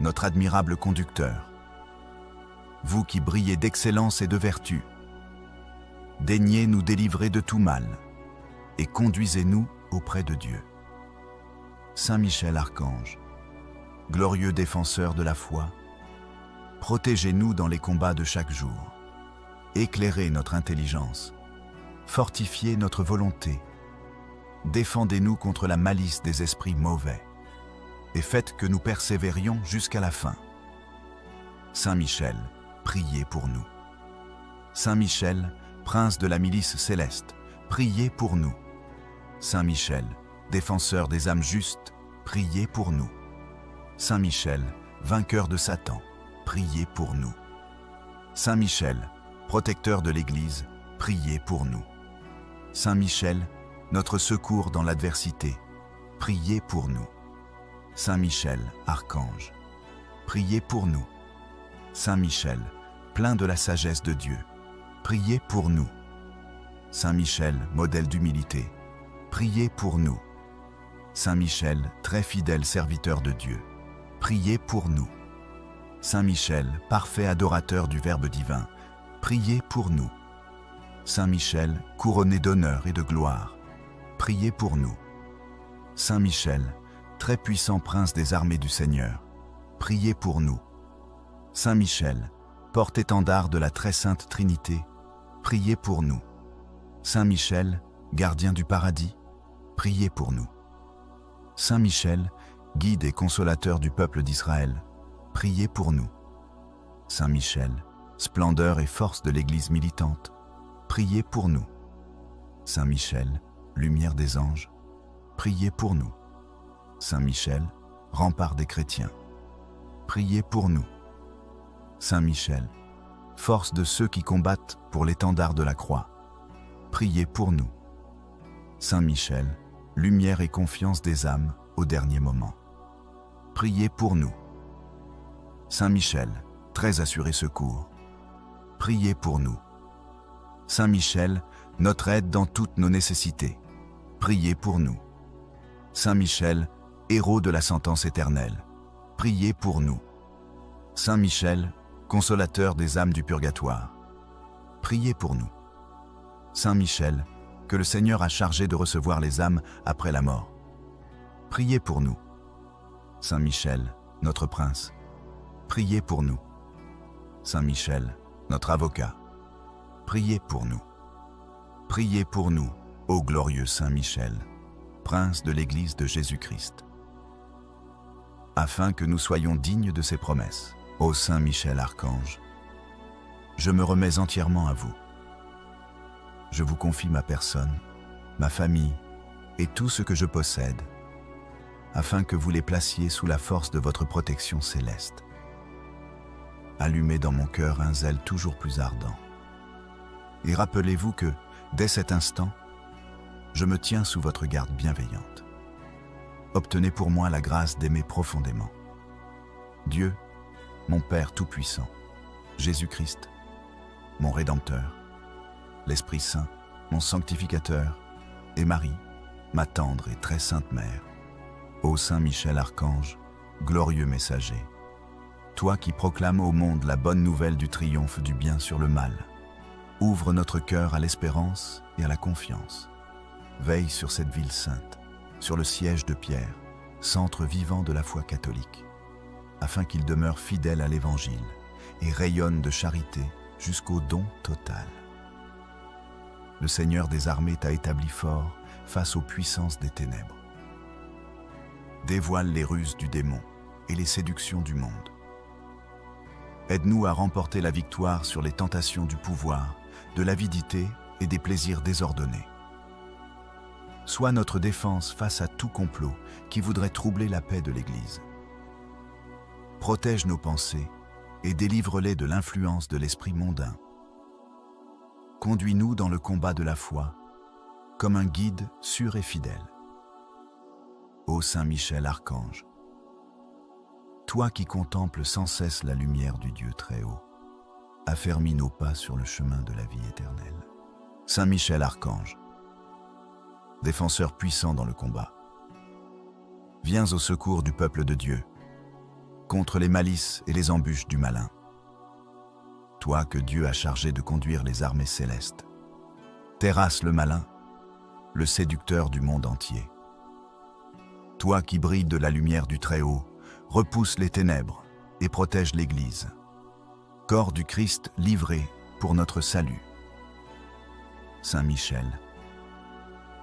notre admirable conducteur, vous qui brillez d'excellence et de vertu, daignez nous délivrer de tout mal et conduisez-nous auprès de Dieu. Saint Michel Archange, glorieux défenseur de la foi, protégez-nous dans les combats de chaque jour, éclairez notre intelligence, fortifiez notre volonté, défendez-nous contre la malice des esprits mauvais, et faites que nous persévérions jusqu'à la fin. Saint Michel, priez pour nous. Saint Michel, prince de la milice céleste, priez pour nous. Saint Michel, défenseur des âmes justes, priez pour nous. Saint Michel, vainqueur de Satan, priez pour nous. Saint Michel, protecteur de l'Église, priez pour nous. Saint Michel, notre secours dans l'adversité, priez pour nous. Saint Michel, archange, priez pour nous. Saint Michel, plein de la sagesse de Dieu, priez pour nous. Saint Michel, modèle d'humilité, priez pour nous. Saint Michel, très fidèle serviteur de Dieu, priez pour nous. Saint Michel, parfait adorateur du Verbe divin, priez pour nous. Saint Michel, couronné d'honneur et de gloire, priez pour nous. Saint Michel, très puissant prince des armées du Seigneur, priez pour nous. Saint Michel, porte-étendard de la très sainte Trinité, priez pour nous. Saint Michel, gardien du paradis, priez pour nous. Saint Michel, guide et consolateur du peuple d'Israël, priez pour nous. Saint Michel, splendeur et force de l'Église militante, priez pour nous. Saint Michel, lumière des anges, priez pour nous. Saint Michel, rempart des chrétiens, priez pour nous. Saint Michel, force de ceux qui combattent pour l'étendard de la croix, priez pour nous. Saint Michel, lumière et confiance des âmes au dernier moment. Priez pour nous. Saint Michel, très assuré secours. Priez pour nous. Saint Michel, notre aide dans toutes nos nécessités. Priez pour nous. Saint Michel, héros de la sentence éternelle. Priez pour nous. Saint Michel, consolateur des âmes du purgatoire. Priez pour nous. Saint Michel, que le Seigneur a chargé de recevoir les âmes après la mort. Priez pour nous. Saint Michel, notre prince. Priez pour nous. Saint Michel, notre avocat. Priez pour nous. Priez pour nous, ô glorieux Saint Michel, prince de l'Église de Jésus-Christ. Afin que nous soyons dignes de ses promesses, ô Saint Michel Archange, je me remets entièrement à vous. Je vous confie ma personne, ma famille et tout ce que je possède, afin que vous les placiez sous la force de votre protection céleste. Allumez dans mon cœur un zèle toujours plus ardent. Et rappelez-vous que, dès cet instant, je me tiens sous votre garde bienveillante. Obtenez pour moi la grâce d'aimer profondément. Dieu, mon Père Tout-Puissant, Jésus-Christ, mon Rédempteur, l'Esprit Saint, mon Sanctificateur, et Marie, ma tendre et très sainte Mère. Ô Saint Michel Archange, glorieux messager, toi qui proclames au monde la bonne nouvelle du triomphe du bien sur le mal, ouvre notre cœur à l'espérance et à la confiance. Veille sur cette ville sainte, sur le siège de Pierre, centre vivant de la foi catholique, afin qu'il demeure fidèle à l'Évangile et rayonne de charité jusqu'au don total. Le Seigneur des armées t'a établi fort face aux puissances des ténèbres. Dévoile les ruses du démon et les séductions du monde. Aide-nous à remporter la victoire sur les tentations du pouvoir, de l'avidité et des plaisirs désordonnés. Sois notre défense face à tout complot qui voudrait troubler la paix de l'Église. Protège nos pensées et délivre-les de l'influence de l'esprit mondain. Conduis-nous dans le combat de la foi, comme un guide sûr et fidèle. Ô Saint Michel Archange, toi qui contemples sans cesse la lumière du Dieu très haut, affermis nos pas sur le chemin de la vie éternelle. Saint Michel Archange, défenseur puissant dans le combat, viens au secours du peuple de Dieu, contre les malices et les embûches du malin. Toi que Dieu a chargé de conduire les armées célestes, terrasse le malin, le séducteur du monde entier. Toi qui brilles de la lumière du Très-Haut, repousse les ténèbres et protège l'Église. Corps du Christ livré pour notre salut. Saint Michel,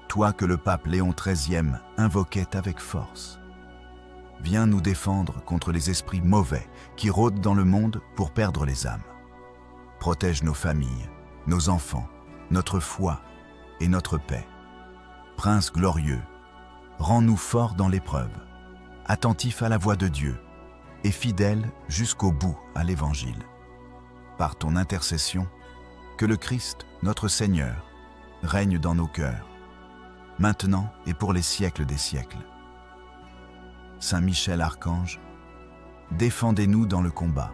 toi que le pape Léon XIII invoquait avec force, viens nous défendre contre les esprits mauvais qui rôdent dans le monde pour perdre les âmes. Protège nos familles, nos enfants, notre foi et notre paix. Prince glorieux, rends-nous forts dans l'épreuve, attentifs à la voix de Dieu et fidèles jusqu'au bout à l'Évangile. Par ton intercession, que le Christ, notre Seigneur, règne dans nos cœurs, maintenant et pour les siècles des siècles. Saint Michel Archange, défendez-nous dans le combat.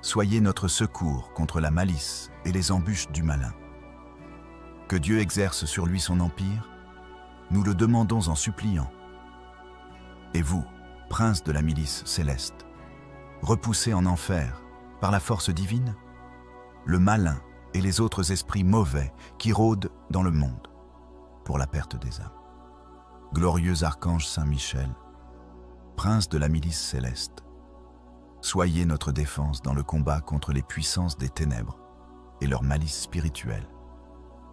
Soyez notre secours contre la malice et les embûches du malin. Que Dieu exerce sur lui son empire, nous le demandons en suppliant. Et vous, prince de la milice céleste, repoussez en enfer, par la force divine, le malin et les autres esprits mauvais qui rôdent dans le monde, pour la perte des âmes. Glorieux archange Saint Michel, prince de la milice céleste, soyez notre défense dans le combat contre les puissances des ténèbres et leur malice spirituelle.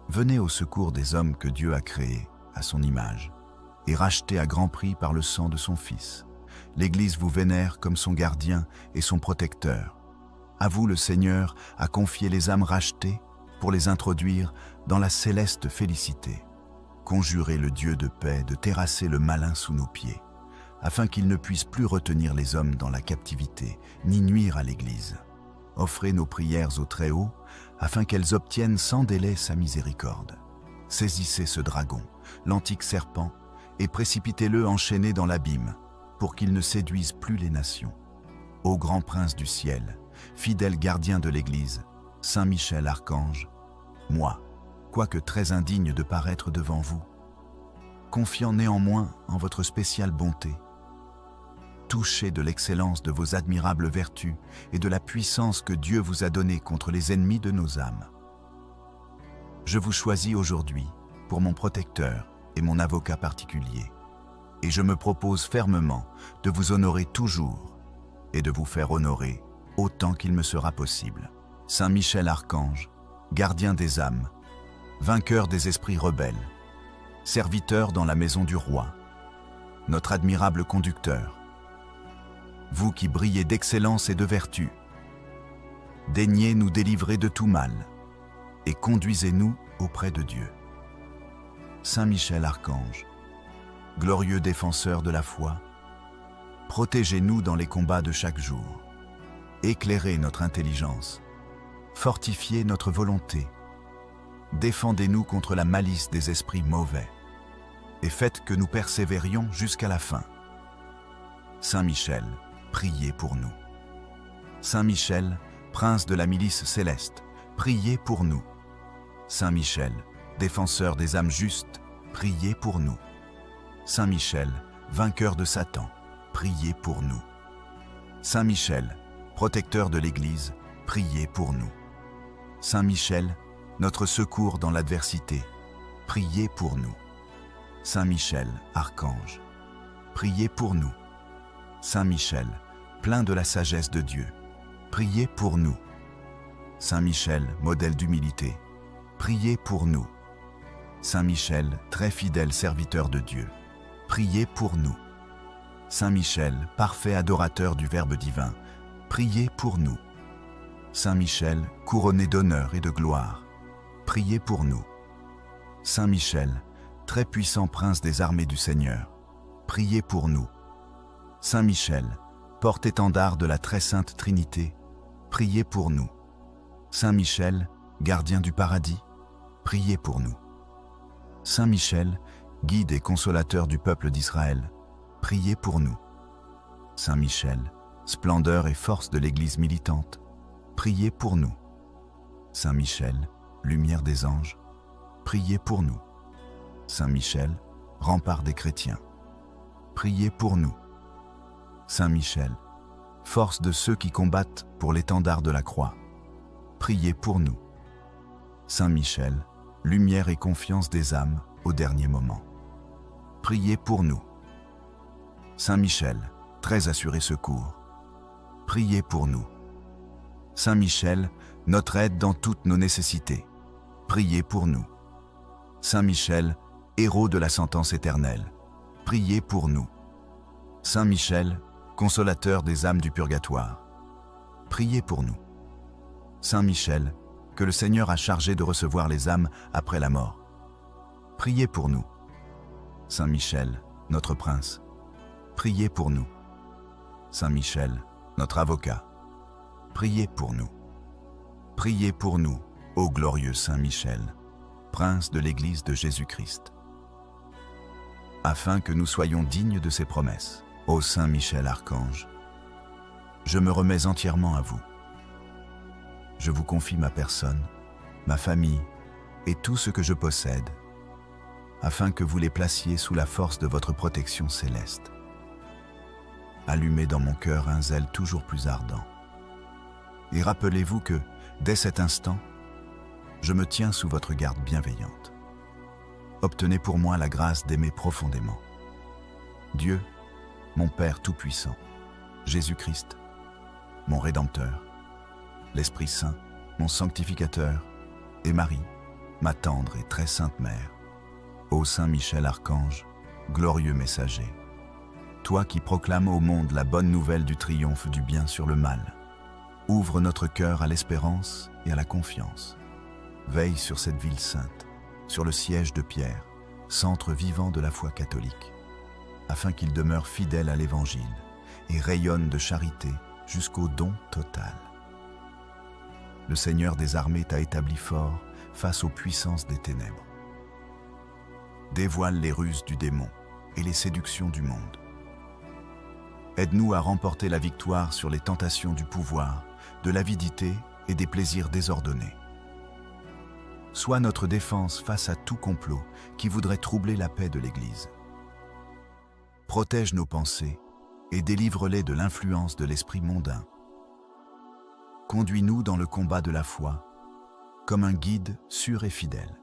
Venez au secours des hommes que Dieu a créés à son image et rachetés à grand prix par le sang de son Fils. L'Église vous vénère comme son gardien et son protecteur. À vous, le Seigneur a confié les âmes rachetées pour les introduire dans la céleste félicité. Conjurez le Dieu de paix de terrasser le malin sous nos pieds, afin qu'il ne puisse plus retenir les hommes dans la captivité, ni nuire à l'Église. offrez nos prières au Très-Haut, afin qu'elles obtiennent sans délai sa miséricorde. Saisissez ce dragon, l'antique serpent, et précipitez-le enchaîné dans l'abîme, pour qu'il ne séduise plus les nations. Ô grand prince du ciel, fidèle gardien de l'Église, Saint Michel Archange, moi, quoique très indigne de paraître devant vous, confiant néanmoins en votre spéciale bonté, touché de l'excellence de vos admirables vertus et de la puissance que Dieu vous a donnée contre les ennemis de nos âmes. Je vous choisis aujourd'hui pour mon protecteur et mon avocat particulier, et je me propose fermement de vous honorer toujours et de vous faire honorer autant qu'il me sera possible. Saint Michel Archange, gardien des âmes, vainqueur des esprits rebelles, serviteur dans la maison du roi, notre admirable conducteur, vous qui brillez d'excellence et de vertu, daignez nous délivrer de tout mal et conduisez-nous auprès de Dieu. Saint Michel Archange, glorieux défenseur de la foi, protégez-nous dans les combats de chaque jour, éclairez notre intelligence, fortifiez notre volonté, défendez-nous contre la malice des esprits mauvais et faites que nous persévérions jusqu'à la fin. Saint Michel, priez pour nous. Saint Michel, prince de la milice céleste, priez pour nous. Saint Michel, défenseur des âmes justes, priez pour nous. Saint Michel, vainqueur de Satan, priez pour nous. Saint Michel, protecteur de l'Église, priez pour nous. Saint Michel, notre secours dans l'adversité, priez pour nous. Saint Michel, Archange, priez pour nous. Saint Michel, plein de la sagesse de Dieu, priez pour nous. Saint Michel, modèle d'humilité, priez pour nous. Saint Michel, très fidèle serviteur de Dieu, priez pour nous. Saint Michel, parfait adorateur du Verbe divin, priez pour nous. Saint Michel, couronné d'honneur et de gloire, priez pour nous. Saint Michel, très puissant prince des armées du Seigneur, priez pour nous. Saint Michel, porte-étendard de la très sainte Trinité, priez pour nous. Saint Michel, gardien du paradis, priez pour nous. Saint Michel, guide et consolateur du peuple d'Israël, priez pour nous. Saint Michel, splendeur et force de l'Église militante, priez pour nous. Saint Michel, lumière des anges, priez pour nous. Saint Michel, rempart des chrétiens, priez pour nous. Saint Michel, force de ceux qui combattent pour l'étendard de la croix, priez pour nous. Saint Michel, lumière et confiance des âmes au dernier moment, priez pour nous. Saint Michel, très assuré secours, priez pour nous. Saint Michel, notre aide dans toutes nos nécessités, priez pour nous. Saint Michel, héros de la sentence éternelle, priez pour nous. Saint Michel, consolateur des âmes du purgatoire, priez pour nous. Saint Michel, que le Seigneur a chargé de recevoir les âmes après la mort, priez pour nous. Saint Michel, notre prince, priez pour nous. Saint Michel, notre avocat, priez pour nous. Priez pour nous, ô glorieux Saint Michel, prince de l'Église de Jésus-Christ, afin que nous soyons dignes de ses promesses. Ô Saint Michel Archange, je me remets entièrement à vous. Je vous confie ma personne, ma famille et tout ce que je possède, afin que vous les placiez sous la force de votre protection céleste. Allumez dans mon cœur un zèle toujours plus ardent. Et rappelez-vous que, dès cet instant, je me tiens sous votre garde bienveillante. Obtenez pour moi la grâce d'aimer profondément Dieu, mon Père Tout-Puissant, Jésus-Christ, mon Rédempteur, l'Esprit Saint, mon Sanctificateur, et Marie, ma tendre et très sainte Mère. Ô Saint Michel Archange, glorieux messager, toi qui proclames au monde la bonne nouvelle du triomphe du bien sur le mal, ouvre notre cœur à l'espérance et à la confiance. Veille sur cette ville sainte, sur le siège de Pierre, centre vivant de la foi catholique, afin qu'il demeure fidèle à l'Évangile et rayonne de charité jusqu'au don total. le Seigneur des armées t'a établi fort face aux puissances des ténèbres. Dévoile les ruses du démon et les séductions du monde. Aide-nous à remporter la victoire sur les tentations du pouvoir, de l'avidité et des plaisirs désordonnés. Sois notre défense face à tout complot qui voudrait troubler la paix de l'Église. Protège nos pensées et délivre-les de l'influence de l'esprit mondain. Conduis-nous dans le combat de la foi, comme un guide sûr et fidèle.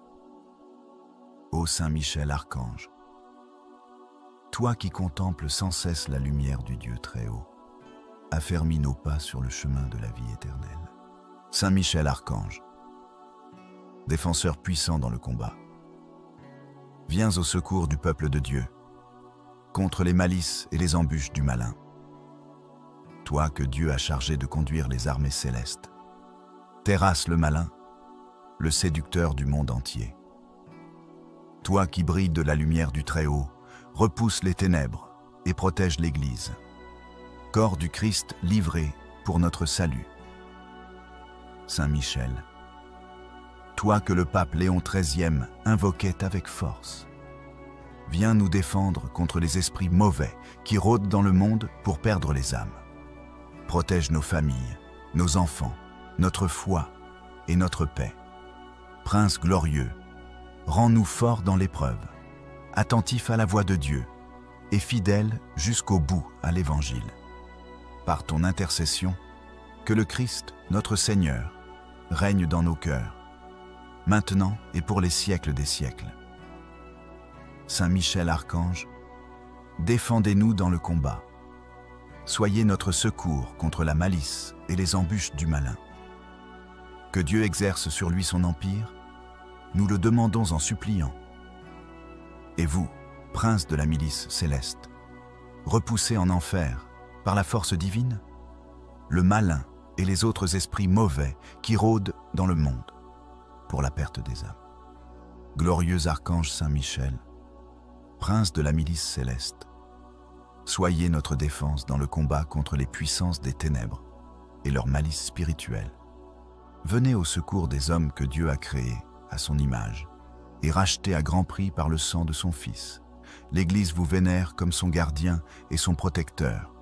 Ô Saint Michel Archange, toi qui contemples sans cesse la lumière du Dieu très haut, affermis nos pas sur le chemin de la vie éternelle. Saint Michel Archange, défenseur puissant dans le combat, viens au secours du peuple de Dieu, contre les malices et les embûches du malin. Toi que Dieu a chargé de conduire les armées célestes, terrasse le malin, le séducteur du monde entier. Toi qui brilles de la lumière du Très-Haut, repousse les ténèbres et protège l'Église. Corps du Christ livré pour notre salut. Saint Michel, toi que le pape Léon XIII invoquait avec force, viens nous défendre contre les esprits mauvais qui rôdent dans le monde pour perdre les âmes. Protège nos familles, nos enfants, notre foi et notre paix. Prince glorieux, rends-nous forts dans l'épreuve, attentifs à la voix de Dieu et fidèles jusqu'au bout à l'Évangile. Par ton intercession, que le Christ, notre Seigneur, règne dans nos cœurs, maintenant et pour les siècles des siècles. Saint Michel Archange, défendez-nous dans le combat. Soyez notre secours contre la malice et les embûches du malin. Que Dieu exerce sur lui son empire, nous le demandons en suppliant. Et vous, prince de la milice céleste, repoussez en enfer, par la force divine, le malin et les autres esprits mauvais qui rôdent dans le monde pour la perte des âmes. Glorieux archange Saint Michel, prince de la milice céleste, soyez notre défense dans le combat contre les puissances des ténèbres et leur malice spirituelle. Venez au secours des hommes que Dieu a créés à son image et rachetés à grand prix par le sang de son Fils. L'Église vous vénère comme son gardien et son protecteur.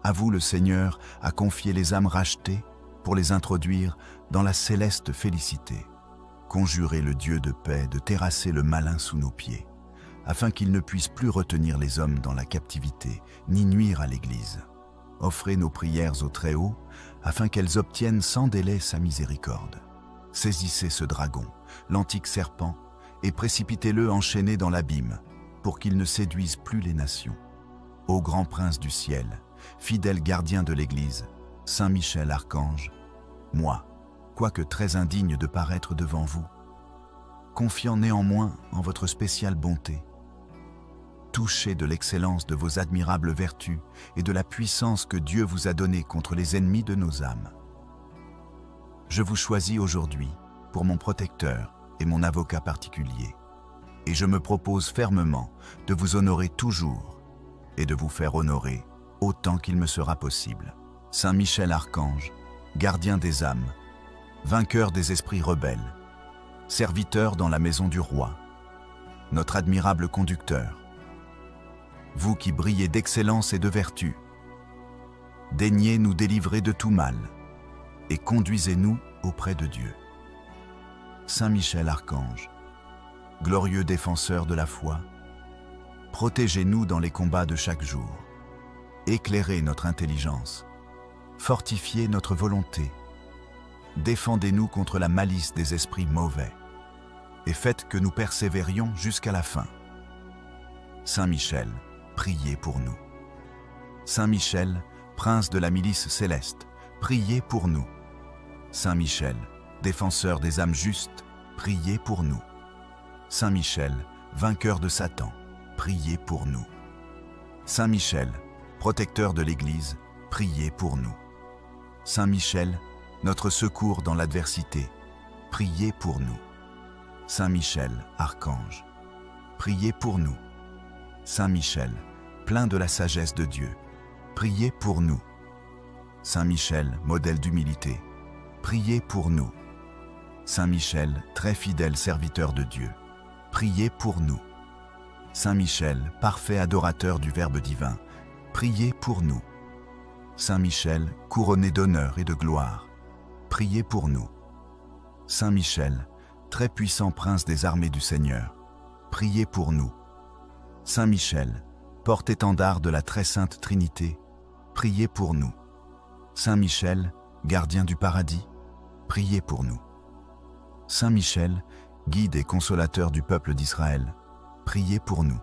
À vous, le Seigneur a confié les âmes rachetées pour les introduire dans la céleste félicité. Conjurez le Dieu de paix de terrasser le malin sous nos pieds, afin qu'il ne puisse plus retenir les hommes dans la captivité, ni nuire à l'Église. Offrez nos prières au Très-Haut, afin qu'elles obtiennent sans délai sa miséricorde. Saisissez ce dragon, l'antique serpent, et précipitez-le enchaîné dans l'abîme, pour qu'il ne séduise plus les nations. Ô grand prince du ciel, fidèle gardien de l'Église, Saint Michel Archange, moi, quoique très indigne de paraître devant vous, confiant néanmoins en votre spéciale bonté, touché de l'excellence de vos admirables vertus et de la puissance que Dieu vous a donnée contre les ennemis de nos âmes. Je vous choisis aujourd'hui pour mon protecteur et mon avocat particulier, et je me propose fermement de vous honorer toujours et de vous faire honorer autant qu'il me sera possible. Saint Michel Archange, gardien des âmes, vainqueur des esprits rebelles, serviteur dans la maison du roi, notre admirable conducteur, vous qui brillez d'excellence et de vertu, daignez nous délivrer de tout mal et conduisez-nous auprès de Dieu. Saint Michel Archange, glorieux défenseur de la foi, protégez-nous dans les combats de chaque jour, éclairez notre intelligence, fortifiez notre volonté, défendez-nous contre la malice des esprits mauvais, et faites que nous persévérions jusqu'à la fin. Saint Michel, priez pour nous. Saint Michel, prince de la milice céleste, priez pour nous. Saint Michel, défenseur des âmes justes, priez pour nous. Saint Michel, vainqueur de Satan, priez pour nous. Saint Michel, protecteur de l'Église, priez pour nous. Saint Michel, notre secours dans l'adversité, priez pour nous. Saint Michel, archange, priez pour nous. Saint Michel, plein de la sagesse de Dieu, priez pour nous. Saint Michel, modèle d'humilité, priez pour nous. Saint Michel, très fidèle serviteur de Dieu, priez pour nous. Saint Michel, parfait adorateur du Verbe divin, priez pour nous. Saint Michel, couronné d'honneur et de gloire, priez pour nous. Saint Michel, très puissant prince des armées du Seigneur, priez pour nous. Saint Michel, porte-étendard de la très sainte Trinité, priez pour nous. Saint Michel, gardien du paradis, priez pour nous. Saint Michel, guide et consolateur du peuple d'Israël, priez pour nous.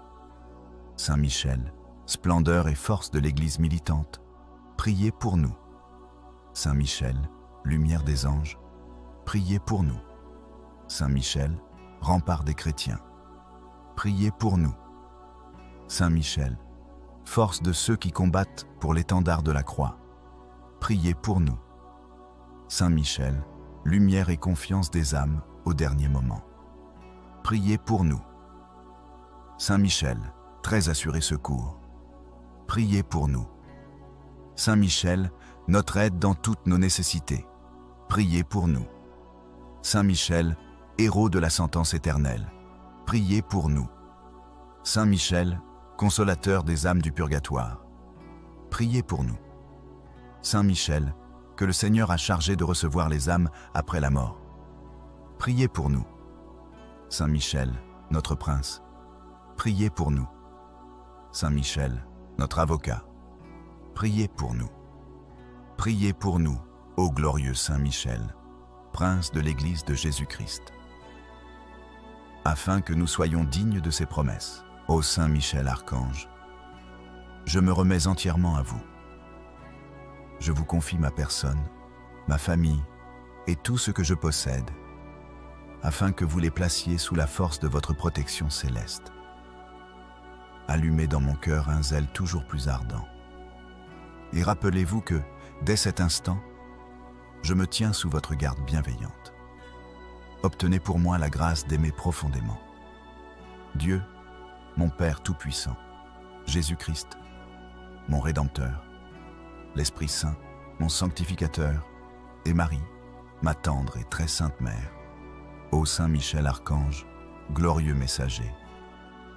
Saint Michel, splendeur et force de l'Église militante, priez pour nous. Saint Michel, lumière des anges, priez pour nous. Saint Michel, rempart des chrétiens, priez pour nous. Saint Michel, force de ceux qui combattent pour l'étendard de la croix, priez pour nous. Saint Michel, lumière et confiance des âmes au dernier moment, priez pour nous. Saint Michel, très assuré secours, priez pour nous. Saint Michel, notre aide dans toutes nos nécessités, priez pour nous. Saint Michel, héros de la sentence éternelle, priez pour nous. Saint Michel, consolateur des âmes du purgatoire, priez pour nous. Saint Michel, que le Seigneur a chargé de recevoir les âmes après la mort, priez pour nous. Saint Michel, notre prince, priez pour nous. Saint Michel, notre avocat, priez pour nous. Priez pour nous, ô glorieux Saint Michel, prince de l'Église de Jésus-Christ, afin que nous soyons dignes de ses promesses. Ô Saint Michel Archange, je me remets entièrement à vous. Je vous confie ma personne, ma famille et tout ce que je possède, afin que vous les placiez sous la force de votre protection céleste. Allumez dans mon cœur un zèle toujours plus ardent. Et rappelez-vous que, dès cet instant, je me tiens sous votre garde bienveillante. Obtenez pour moi la grâce d'aimer profondément Dieu, mon Père Tout-Puissant, Jésus-Christ, mon Rédempteur, l'Esprit Saint, mon Sanctificateur, et Marie, ma tendre et très sainte Mère. Ô Saint Michel Archange, glorieux messager,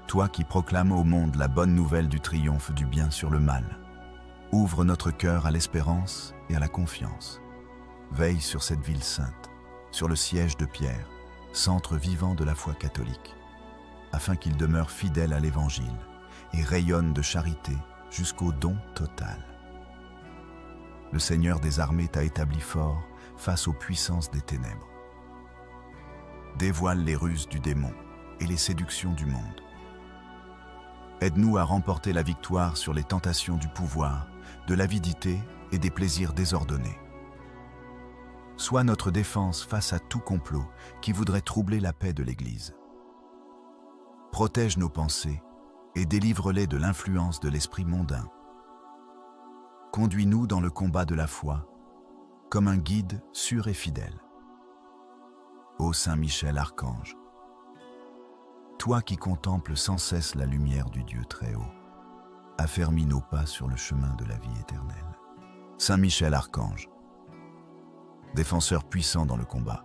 toi qui proclames au monde la bonne nouvelle du triomphe du bien sur le mal, ouvre notre cœur à l'espérance et à la confiance. Veille sur cette ville sainte, sur le siège de Pierre, centre vivant de la foi catholique, afin qu'il demeure fidèle à l'Évangile et rayonne de charité jusqu'au don total. Le Seigneur des armées t'a établi fort face aux puissances des ténèbres. Dévoile les ruses du démon et les séductions du monde. Aide-nous à remporter la victoire sur les tentations du pouvoir, de l'avidité et des plaisirs désordonnés. Sois notre défense face à tout complot qui voudrait troubler la paix de l'Église. Protège nos pensées et délivre-les de l'influence de l'esprit mondain. Conduis-nous dans le combat de la foi, comme un guide sûr et fidèle. Ô Saint Michel Archange, toi qui contemples sans cesse la lumière du Dieu très haut, affermis nos pas sur le chemin de la vie éternelle. Saint Michel Archange, défenseur puissant dans le combat,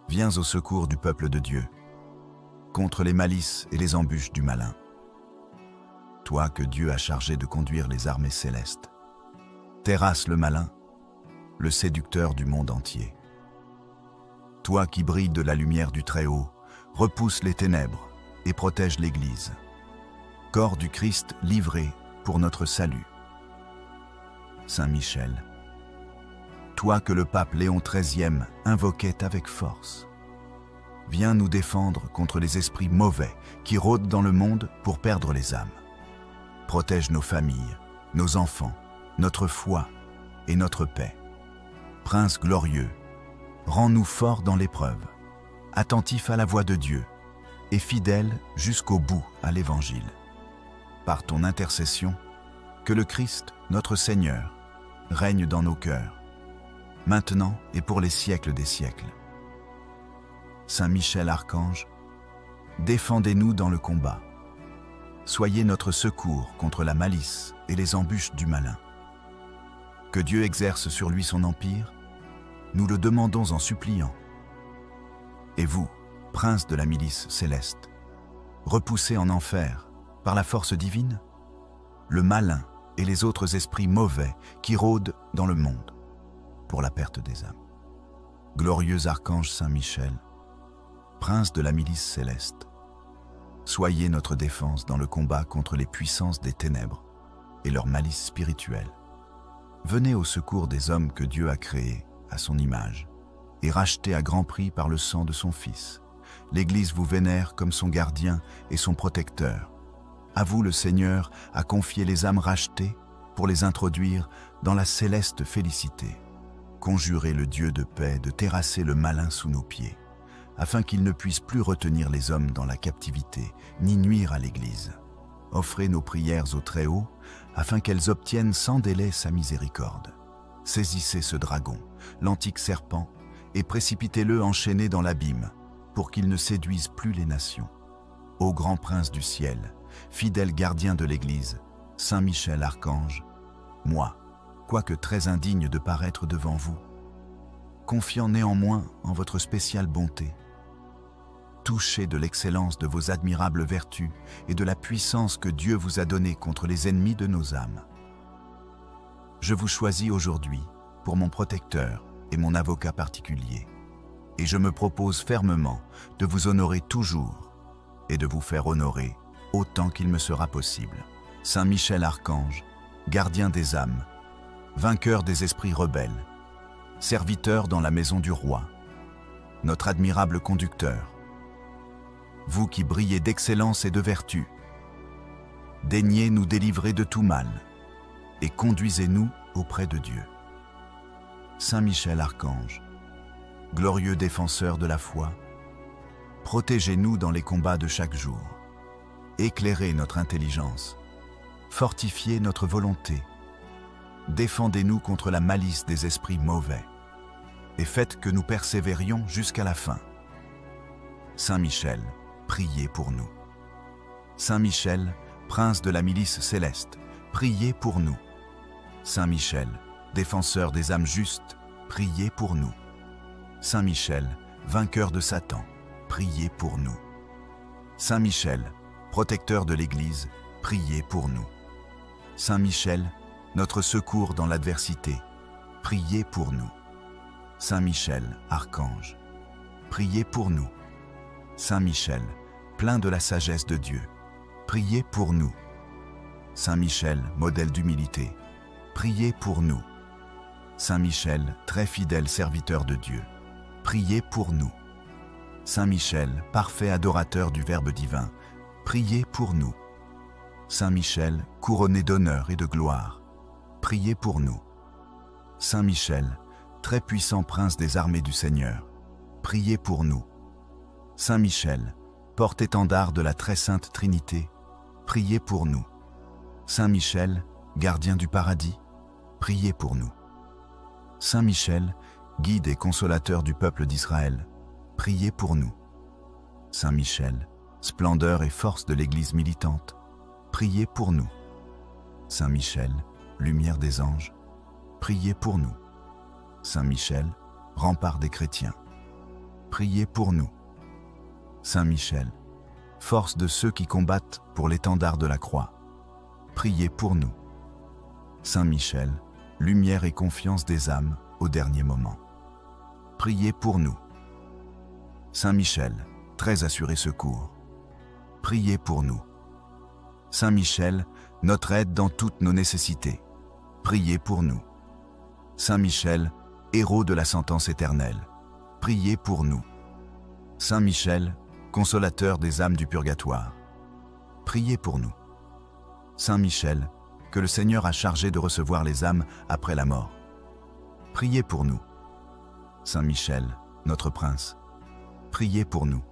viens au secours du peuple de Dieu, contre les malices et les embûches du malin. Toi que Dieu a chargé de conduire les armées célestes, terrasse le malin, le séducteur du monde entier. Toi qui brilles de la lumière du Très-Haut, repousse les ténèbres et protège l'Église. Corps du Christ livré pour notre salut. Saint Michel, toi que le pape Léon XIII invoquait avec force, viens nous défendre contre les esprits mauvais qui rôdent dans le monde pour perdre les âmes. Protège nos familles, nos enfants, notre foi et notre paix. Prince glorieux, rends-nous forts dans l'épreuve, attentifs à la voix de Dieu et fidèles jusqu'au bout à l'Évangile. Par ton intercession, que le Christ, notre Seigneur, règne dans nos cœurs, maintenant et pour les siècles des siècles. Saint Michel Archange, défendez-nous dans le combat. Soyez notre secours contre la malice et les embûches du malin. Que Dieu exerce sur lui son empire nous le demandons en suppliant. Et vous, prince de la milice céleste, repoussez en enfer, par la force divine, le malin et les autres esprits mauvais qui rôdent dans le monde, pour la perte des âmes. Glorieux archange Saint Michel, prince de la milice céleste, soyez notre défense dans le combat contre les puissances des ténèbres et leur malice spirituelle. Venez au secours des hommes que Dieu a créés à son image et rachetés à grand prix par le sang de son Fils. L'Église vous vénère comme son gardien et son protecteur. À vous, le Seigneur a confié les âmes rachetées pour les introduire dans la céleste félicité. Conjurez le Dieu de paix de terrasser le malin sous nos pieds, afin qu'il ne puisse plus retenir les hommes dans la captivité, ni nuire à l'Église. Offrez nos prières au Très-Haut, afin qu'elles obtiennent sans délai sa miséricorde. Saisissez ce dragon, l'antique serpent, et précipitez-le enchaîné dans l'abîme, pour qu'il ne séduise plus les nations. Ô grand prince du ciel, fidèle gardien de l'Église, Saint Michel Archange, moi, quoique très indigne de paraître devant vous, confiant néanmoins en votre spéciale bonté, touché de l'excellence de vos admirables vertus et de la puissance que Dieu vous a donnée contre les ennemis de nos âmes, je vous choisis aujourd'hui pour mon protecteur et mon avocat particulier, et je me propose fermement de vous honorer toujours et de vous faire honorer autant qu'il me sera possible. Saint Michel Archange, gardien des âmes, vainqueur des esprits rebelles, serviteur dans la maison du roi, notre admirable conducteur, vous qui brillez d'excellence et de vertu, daignez nous délivrer de tout mal et conduisez-nous auprès de Dieu. Saint Michel Archange, glorieux défenseur de la foi, protégez-nous dans les combats de chaque jour, éclairez notre intelligence, fortifiez notre volonté, défendez-nous contre la malice des esprits mauvais, et faites que nous persévérions jusqu'à la fin. Saint Michel, priez pour nous. Saint Michel, prince de la milice céleste, priez pour nous. Saint Michel, défenseur des âmes justes, priez pour nous. Saint Michel, vainqueur de Satan, priez pour nous. Saint Michel, protecteur de l'Église, priez pour nous. Saint Michel, notre secours dans l'adversité, priez pour nous. Saint Michel, archange, priez pour nous. Saint Michel, plein de la sagesse de Dieu, priez pour nous. Saint Michel, modèle d'humilité, priez pour nous. Saint Michel, très fidèle serviteur de Dieu, priez pour nous. Saint Michel, parfait adorateur du Verbe divin, priez pour nous. Saint Michel, couronné d'honneur et de gloire, priez pour nous. Saint Michel, très puissant prince des armées du Seigneur, priez pour nous. Saint Michel, porte-étendard de la très sainte Trinité, priez pour nous. Saint Michel, gardien du paradis, priez pour nous. Saint Michel, guide et consolateur du peuple d'Israël, priez pour nous. Saint Michel, splendeur et force de l'Église militante, priez pour nous. Saint Michel, lumière des anges, priez pour nous. Saint Michel, rempart des chrétiens, priez pour nous. Saint Michel, force de ceux qui combattent pour l'étendard de la croix, priez pour nous. Saint Michel, lumière et confiance des âmes au dernier moment, priez pour nous. Saint Michel, très assuré secours, priez pour nous. Saint Michel, notre aide dans toutes nos nécessités, priez pour nous. Saint Michel, héros de la sentence éternelle, priez pour nous. Saint Michel, consolateur des âmes du purgatoire, priez pour nous. Saint Michel, que le Seigneur a chargé de recevoir les âmes après la mort, priez pour nous. Saint Michel, notre prince, priez pour nous.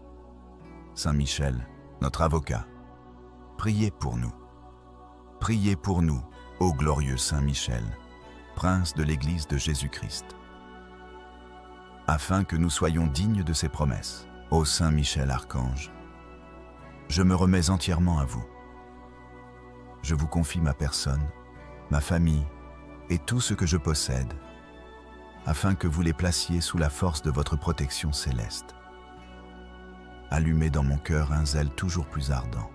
Saint Michel, notre avocat, priez pour nous. Priez pour nous, ô glorieux Saint Michel, prince de l'Église de Jésus-Christ, afin que nous soyons dignes de ses promesses. Ô Saint Michel Archange, je me remets entièrement à vous. Je vous confie ma personne, ma famille et tout ce que je possède, afin que vous les placiez sous la force de votre protection céleste. Allumez dans mon cœur un zèle toujours plus ardent.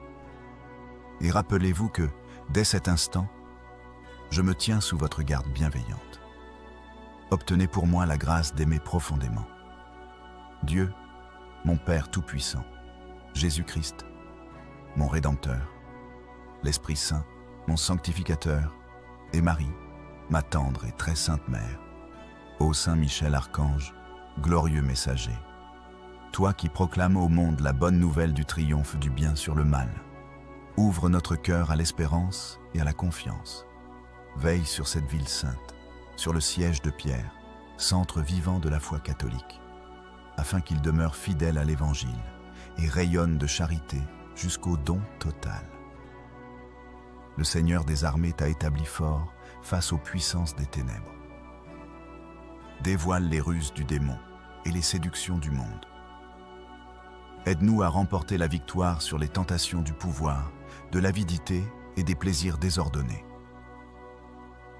Et rappelez-vous que, dès cet instant, je me tiens sous votre garde bienveillante. Obtenez pour moi la grâce d'aimer profondément. Dieu, mon Père Tout-Puissant, Jésus-Christ, mon Rédempteur, l'Esprit Saint, mon Sanctificateur, et Marie, ma tendre et très sainte Mère. Ô Saint Michel Archange, glorieux messager, toi qui proclames au monde la bonne nouvelle du triomphe du bien sur le mal, ouvre notre cœur à l'espérance et à la confiance. Veille sur cette ville sainte, sur le siège de Pierre, centre vivant de la foi catholique, afin qu'il demeure fidèle à l'Évangile et rayonne de charité jusqu'au don total. Le Seigneur des armées t'a établi fort face aux puissances des ténèbres. Dévoile les ruses du démon et les séductions du monde. Aide-nous à remporter la victoire sur les tentations du pouvoir, de l'avidité et des plaisirs désordonnés.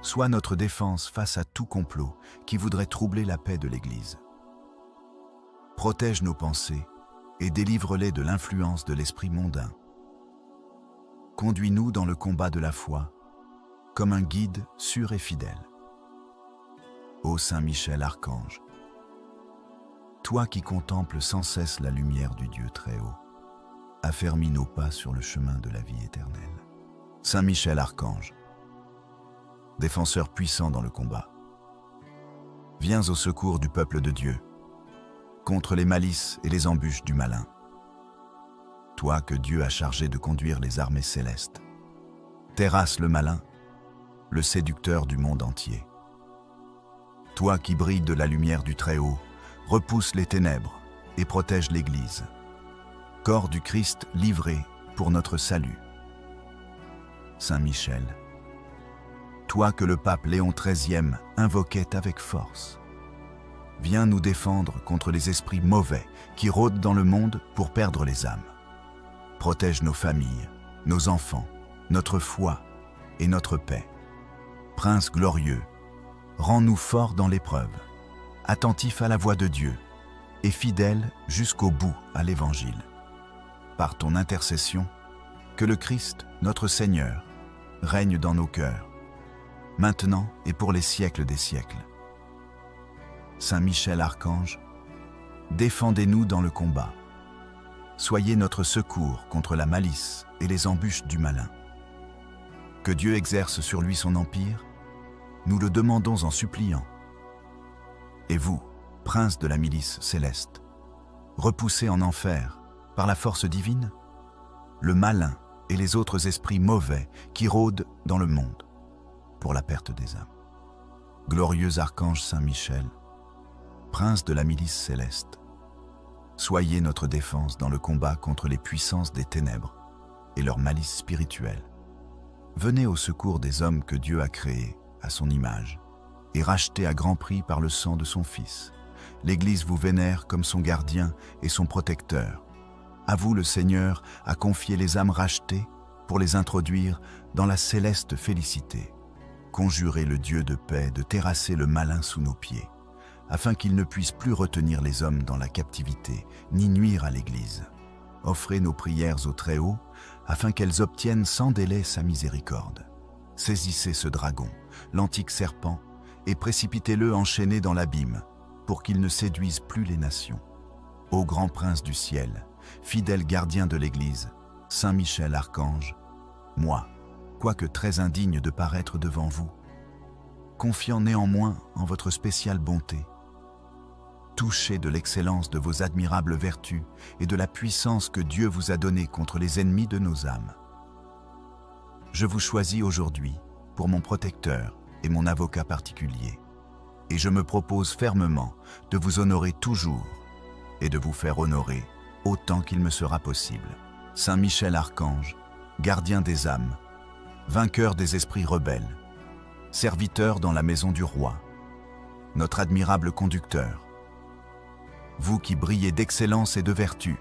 Sois notre défense face à tout complot qui voudrait troubler la paix de l'Église. Protège nos pensées et délivre-les de l'influence de l'esprit mondain. Conduis-nous dans le combat de la foi, comme un guide sûr et fidèle. Ô Saint Michel Archange, toi qui contemples sans cesse la lumière du Dieu très haut, affermis nos pas sur le chemin de la vie éternelle. Saint Michel Archange, défenseur puissant dans le combat, viens au secours du peuple de Dieu, contre les malices et les embûches du malin. Toi que Dieu a chargé de conduire les armées célestes, terrasse le malin, le séducteur du monde entier. Toi qui brilles de la lumière du Très-Haut, repousse les ténèbres et protège l'Église. Corps du Christ livré pour notre salut. Saint Michel, toi que le pape Léon XIII invoquait avec force, viens nous défendre contre les esprits mauvais qui rôdent dans le monde pour perdre les âmes. Protège nos familles, nos enfants, notre foi et notre paix. Prince glorieux, rends-nous forts dans l'épreuve, attentifs à la voix de Dieu et fidèles jusqu'au bout à l'Évangile. Par ton intercession, que le Christ, notre Seigneur, règne dans nos cœurs, maintenant et pour les siècles des siècles. Saint Michel Archange, défendez-nous dans le combat. Soyez notre secours contre la malice et les embûches du malin. Que Dieu exerce sur lui son empire, nous le demandons en suppliant. Et vous, prince de la milice céleste, repoussez en enfer, par la force divine, le malin et les autres esprits mauvais qui rôdent dans le monde pour la perte des âmes. Glorieux archange Saint Michel, prince de la milice céleste, soyez notre défense dans le combat contre les puissances des ténèbres et leur malice spirituelle. Venez au secours des hommes que Dieu a créés à son image et rachetés à grand prix par le sang de son Fils. L'Église vous vénère comme son gardien et son protecteur. À vous, le Seigneur a confié les âmes rachetées pour les introduire dans la céleste félicité. Conjurez le Dieu de paix de terrasser le malin sous nos pieds, afin qu'il ne puisse plus retenir les hommes dans la captivité, ni nuire à l'Église. Offrez nos prières au Très-Haut, afin qu'elles obtiennent sans délai sa miséricorde. Saisissez ce dragon, l'antique serpent, et précipitez-le enchaîné dans l'abîme, pour qu'il ne séduise plus les nations. Ô grand prince du ciel, fidèle gardien de l'Église, Saint Michel Archange, moi, quoique très indigne de paraître devant vous, confiant néanmoins en votre spéciale bonté, touché de l'excellence de vos admirables vertus et de la puissance que Dieu vous a donnée contre les ennemis de nos âmes. Je vous choisis aujourd'hui pour mon protecteur et mon avocat particulier, et je me propose fermement de vous honorer toujours et de vous faire honorer autant qu'il me sera possible. Saint Michel Archange, gardien des âmes, vainqueur des esprits rebelles, serviteur dans la maison du roi, notre admirable conducteur, vous qui brillez d'excellence et de vertu,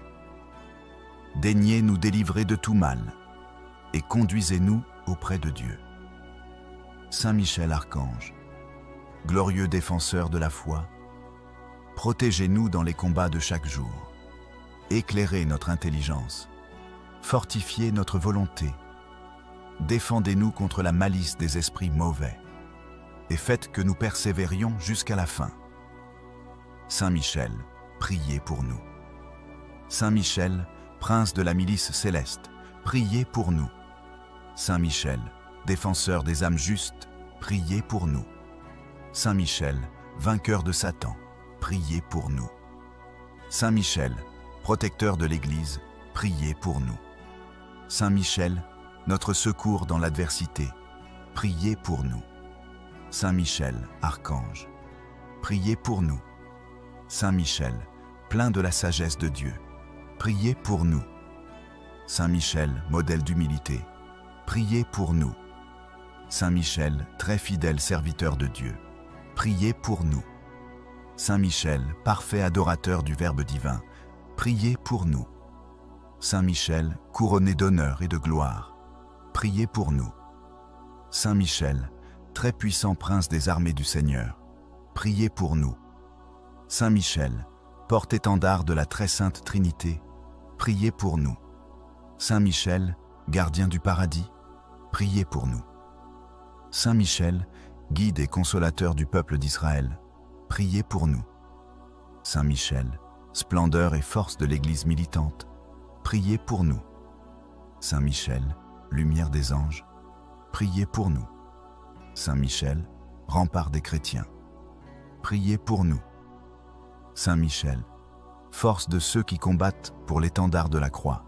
daignez nous délivrer de tout mal et conduisez-nous auprès de Dieu. Saint Michel Archange, glorieux défenseur de la foi, protégez-nous dans les combats de chaque jour. Éclairez notre intelligence, fortifiez notre volonté, défendez-nous contre la malice des esprits mauvais, et faites que nous persévérions jusqu'à la fin. Saint Michel, priez pour nous. Saint Michel, prince de la milice céleste, priez pour nous. Saint Michel, défenseur des âmes justes, priez pour nous. Saint Michel, vainqueur de Satan, priez pour nous. Saint Michel, protecteur de l'Église, priez pour nous. Saint Michel, notre secours dans l'adversité, priez pour nous. Saint Michel, archange, priez pour nous. Saint Michel, plein de la sagesse de Dieu, priez pour nous. Saint Michel, modèle d'humilité, priez pour nous. Saint Michel, très fidèle serviteur de Dieu, priez pour nous. Saint Michel, parfait adorateur du Verbe divin, priez pour nous. Saint Michel, couronné d'honneur et de gloire, priez pour nous. Saint Michel, très puissant prince des armées du Seigneur, priez pour nous. Saint Michel, porte-étendard de la très sainte Trinité, priez pour nous. Saint Michel, gardien du paradis, priez pour nous. Saint Michel, guide et consolateur du peuple d'Israël, priez pour nous. Saint Michel, splendeur et force de l'Église militante, priez pour nous. Saint Michel, lumière des anges, priez pour nous. Saint Michel, rempart des chrétiens, priez pour nous. Saint Michel, force de ceux qui combattent pour l'étendard de la croix,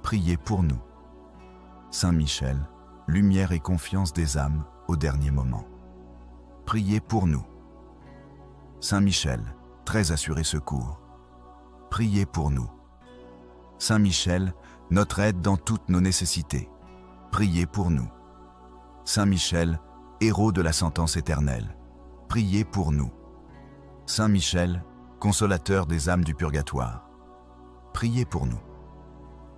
priez pour nous. Saint Michel, lumière et confiance des âmes au dernier moment, priez pour nous. Saint Michel, très assuré secours, priez pour nous. Saint Michel, notre aide dans toutes nos nécessités, priez pour nous. Saint Michel, héros de la sentence éternelle, priez pour nous. Saint Michel, consolateur des âmes du purgatoire, priez pour nous.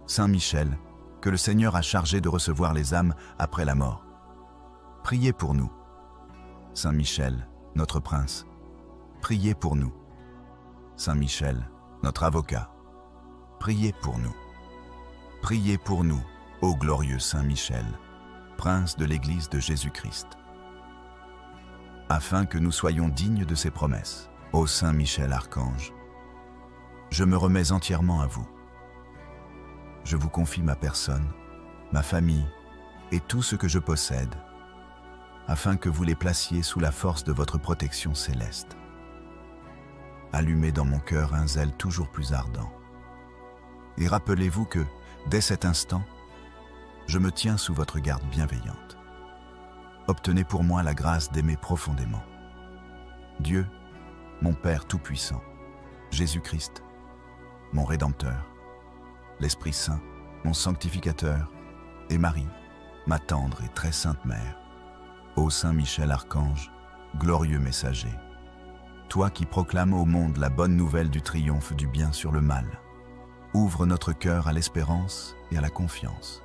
Saint Michel, que le Seigneur a chargé de recevoir les âmes après la mort, priez pour nous. Saint Michel, notre prince, priez pour nous. Saint Michel, notre avocat, priez pour nous. Priez pour nous, ô glorieux Saint Michel, prince de l'Église de Jésus-Christ, afin que nous soyons dignes de ses promesses. Ô Saint Michel archange, je me remets entièrement à vous. Je vous confie ma personne, ma famille et tout ce que je possède, afin que vous les placiez sous la force de votre protection céleste. Allumez dans mon cœur un zèle toujours plus ardent. Et rappelez-vous que, dès cet instant, je me tiens sous votre garde bienveillante. Obtenez pour moi la grâce d'aimer profondément Dieu, mon Père Tout-Puissant, Jésus-Christ, mon Rédempteur, l'Esprit Saint, mon Sanctificateur, et Marie, ma tendre et très sainte Mère. Ô Saint Michel Archange, glorieux messager, toi qui proclames au monde la bonne nouvelle du triomphe du bien sur le mal, ouvre notre cœur à l'espérance et à la confiance.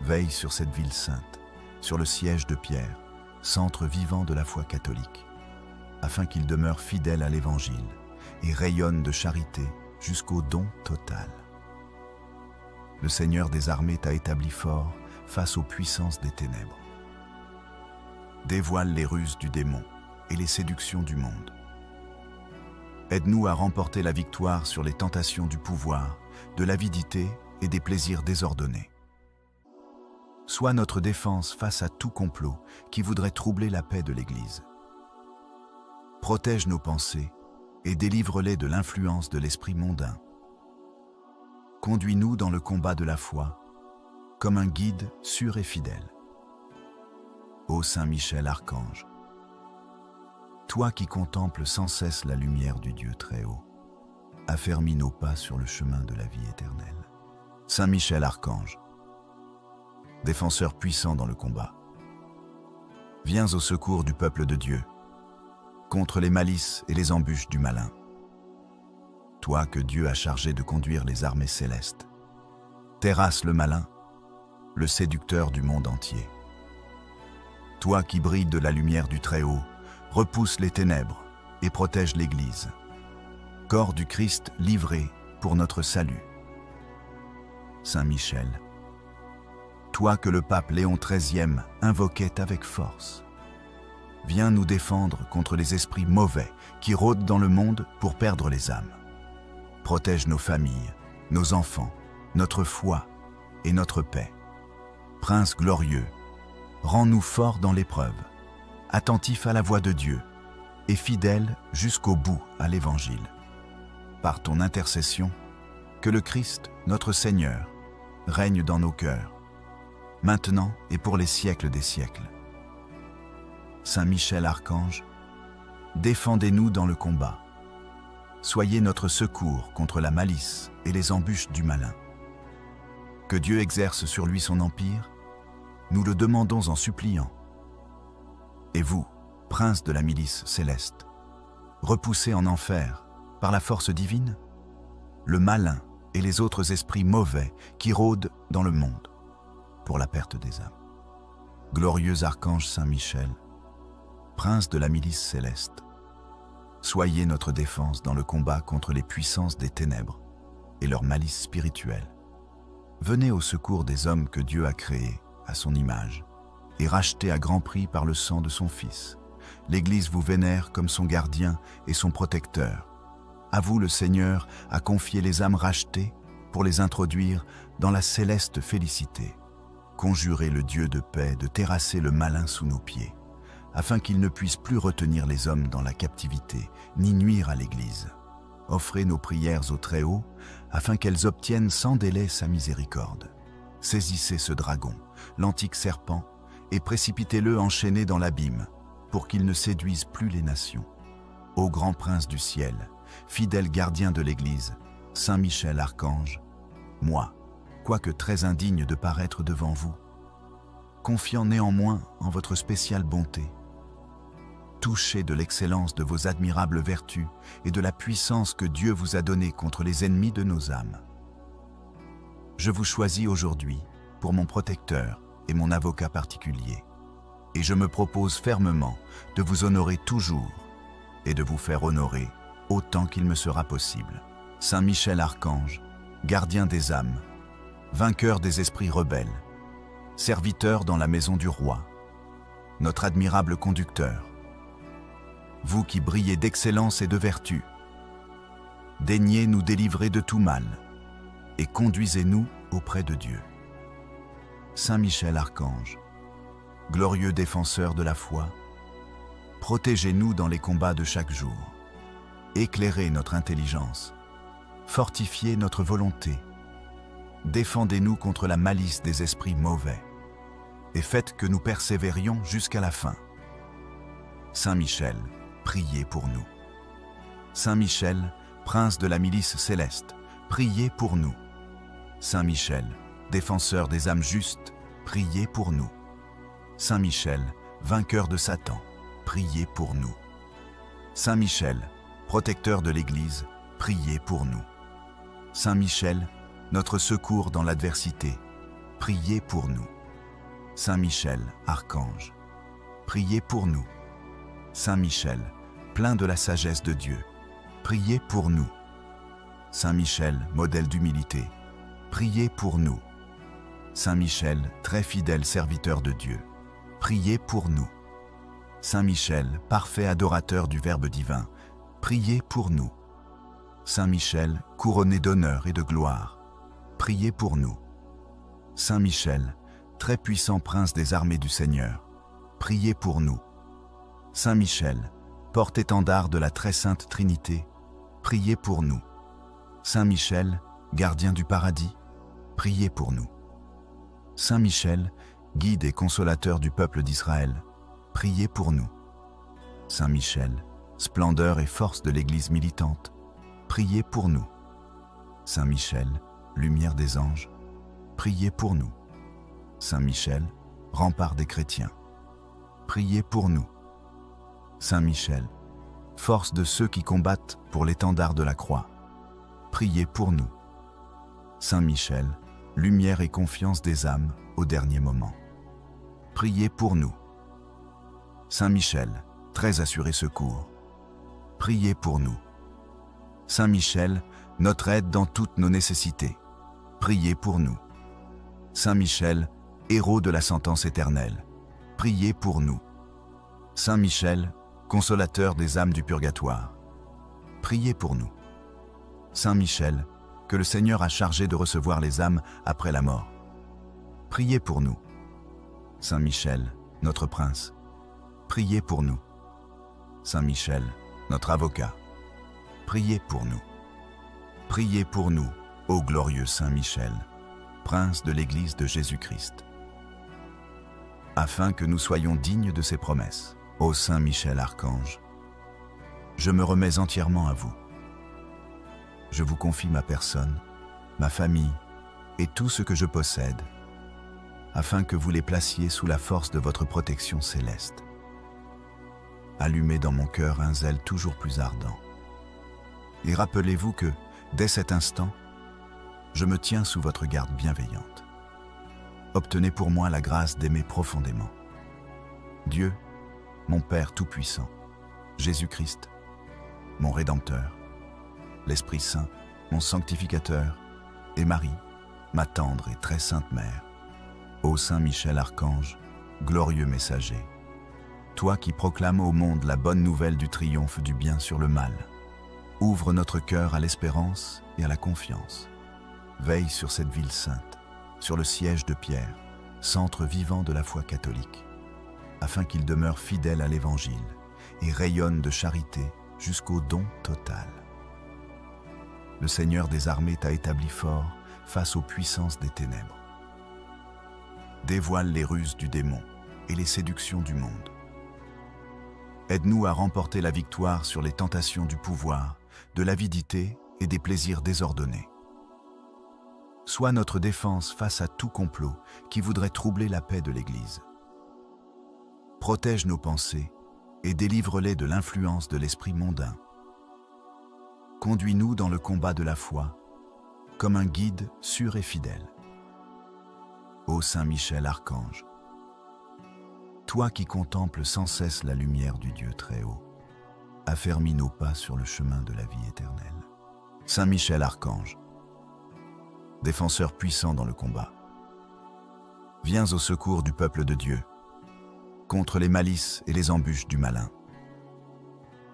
Veille sur cette ville sainte, sur le siège de Pierre, centre vivant de la foi catholique, afin qu'il demeure fidèle à l'Évangile et rayonne de charité jusqu'au don total. Le Seigneur des armées t'a établi fort face aux puissances des ténèbres. Dévoile les ruses du démon et les séductions du monde. Aide-nous à remporter la victoire sur les tentations du pouvoir, de l'avidité et des plaisirs désordonnés. Sois notre défense face à tout complot qui voudrait troubler la paix de l'Église. Protège nos pensées et délivre-les de l'influence de l'esprit mondain. Conduis-nous dans le combat de la foi, comme un guide sûr et fidèle. Ô Saint Michel Archange, toi qui contemples sans cesse la lumière du Dieu très haut, affermis nos pas sur le chemin de la vie éternelle. Saint Michel Archange, défenseur puissant dans le combat, viens au secours du peuple de Dieu, contre les malices et les embûches du malin. Toi que Dieu a chargé de conduire les armées célestes, terrasse le malin, le séducteur du monde entier. Toi qui brilles de la lumière du Très-Haut, repousse les ténèbres et protège l'Église. Corps du Christ livré pour notre salut. Saint Michel, toi que le pape Léon XIII invoquait avec force, viens nous défendre contre les esprits mauvais qui rôdent dans le monde pour perdre les âmes. Protège nos familles, nos enfants, notre foi et notre paix. Prince glorieux, rends-nous forts dans l'épreuve, attentifs à la voix de Dieu et fidèles jusqu'au bout à l'Évangile. Par ton intercession, que le Christ, notre Seigneur, règne dans nos cœurs, maintenant et pour les siècles des siècles. Saint Michel Archange, défendez-nous dans le combat. Soyez notre secours contre la malice et les embûches du malin. Que Dieu exerce sur lui son empire, nous le demandons en suppliant. Et vous, prince de la milice céleste, repoussez en enfer, par la force divine, le malin et les autres esprits mauvais qui rôdent dans le monde pour la perte des âmes. Glorieux archange Saint Michel, prince de la milice céleste, soyez notre défense dans le combat contre les puissances des ténèbres et leur malice spirituelle. Venez au secours des hommes que Dieu a créés à son image et rachetés à grand prix par le sang de son Fils. L'Église vous vénère comme son gardien et son protecteur. À vous, le Seigneur a confié les âmes rachetées pour les introduire dans la céleste félicité. Conjurez le Dieu de paix de terrasser le malin sous nos pieds, afin qu'il ne puisse plus retenir les hommes dans la captivité, ni nuire à l'Église. Offrez nos prières au Très-Haut, afin qu'elles obtiennent sans délai sa miséricorde. Saisissez ce dragon, l'antique serpent, et précipitez-le enchaîné dans l'abîme, pour qu'il ne séduise plus les nations. Ô grand prince du ciel, fidèle gardien de l'Église, Saint Michel Archange, moi, quoique très indigne de paraître devant vous, confiant néanmoins en votre spéciale bonté, touché de l'excellence de vos admirables vertus et de la puissance que Dieu vous a donnée contre les ennemis de nos âmes, je vous choisis aujourd'hui pour mon protecteur et mon avocat particulier, et je me propose fermement de vous honorer toujours et de vous faire honorer autant qu'il me sera possible. Saint Michel Archange, gardien des âmes, vainqueur des esprits rebelles, serviteur dans la maison du roi, notre admirable conducteur, vous qui brillez d'excellence et de vertu, daignez nous délivrer de tout mal et conduisez-nous auprès de Dieu. Saint Michel Archange, glorieux défenseur de la foi, protégez-nous dans les combats de chaque jour, éclairez notre intelligence, fortifiez notre volonté, défendez-nous contre la malice des esprits mauvais, et faites que nous persévérions jusqu'à la fin. Saint Michel, priez pour nous. Saint Michel, prince de la milice céleste, priez pour nous. Saint Michel, défenseur des âmes justes, priez pour nous. Saint Michel, vainqueur de Satan, priez pour nous. Saint Michel, protecteur de l'Église, priez pour nous. Saint Michel, notre secours dans l'adversité, priez pour nous. Saint Michel, archange, priez pour nous. Saint Michel, plein de la sagesse de Dieu, priez pour nous. Saint Michel, modèle d'humilité, priez pour nous. Saint Michel, très fidèle serviteur de Dieu, priez pour nous. Saint Michel, parfait adorateur du Verbe divin, priez pour nous. Saint Michel, couronné d'honneur et de gloire, priez pour nous. Saint Michel, très puissant prince des armées du Seigneur, priez pour nous. Saint Michel, porte-étendard de la très sainte Trinité, priez pour nous. Saint Michel, gardien du paradis, priez pour nous. Saint Michel, guide et consolateur du peuple d'Israël, priez pour nous. Saint Michel, splendeur et force de l'Église militante, priez pour nous. Saint Michel, lumière des anges, priez pour nous. Saint Michel, rempart des chrétiens, priez pour nous. Saint Michel, force de ceux qui combattent pour l'étendard de la croix, priez pour nous. Saint Michel, lumière et confiance des âmes au dernier moment, priez pour nous. Saint Michel, très assuré secours, priez pour nous. Saint Michel, notre aide dans toutes nos nécessités, priez pour nous. Saint Michel, héros de la sentence éternelle, priez pour nous. Saint Michel, consolateur des âmes du purgatoire, priez pour nous. Saint Michel, que le Seigneur a chargé de recevoir les âmes après la mort, priez pour nous. Saint Michel, notre prince, priez pour nous. Saint Michel, notre avocat, priez pour nous. Priez pour nous, ô glorieux Saint Michel, prince de l'Église de Jésus-Christ, afin que nous soyons dignes de ses promesses. Ô Saint Michel Archange, je me remets entièrement à vous. Je vous confie ma personne, ma famille et tout ce que je possède, afin que vous les placiez sous la force de votre protection céleste. Allumez dans mon cœur un zèle toujours plus ardent. Et rappelez-vous que, dès cet instant, je me tiens sous votre garde bienveillante. Obtenez pour moi la grâce d'aimer profondément. Dieu, mon Père Tout-Puissant, Jésus-Christ, mon Rédempteur, l'Esprit Saint, mon Sanctificateur, et Marie, ma tendre et très sainte Mère. Ô Saint Michel Archange, glorieux messager, toi qui proclames au monde la bonne nouvelle du triomphe du bien sur le mal, ouvre notre cœur à l'espérance et à la confiance. Veille sur cette ville sainte, sur le siège de Pierre, centre vivant de la foi catholique, afin qu'il demeure fidèle à l'Évangile et rayonne de charité jusqu'au don total. Le Seigneur des armées t'a établi fort face aux puissances des ténèbres. Dévoile les ruses du démon et les séductions du monde. Aide-nous à remporter la victoire sur les tentations du pouvoir, de l'avidité et des plaisirs désordonnés. Sois notre défense face à tout complot qui voudrait troubler la paix de l'Église. Protège nos pensées et délivre-les de l'influence de l'esprit mondain. Conduis-nous dans le combat de la foi, comme un guide sûr et fidèle. Ô Saint Michel Archange, toi qui contemples sans cesse la lumière du Dieu très haut, affermis nos pas sur le chemin de la vie éternelle. Saint Michel Archange, défenseur puissant dans le combat, viens au secours du peuple de Dieu, contre les malices et les embûches du malin.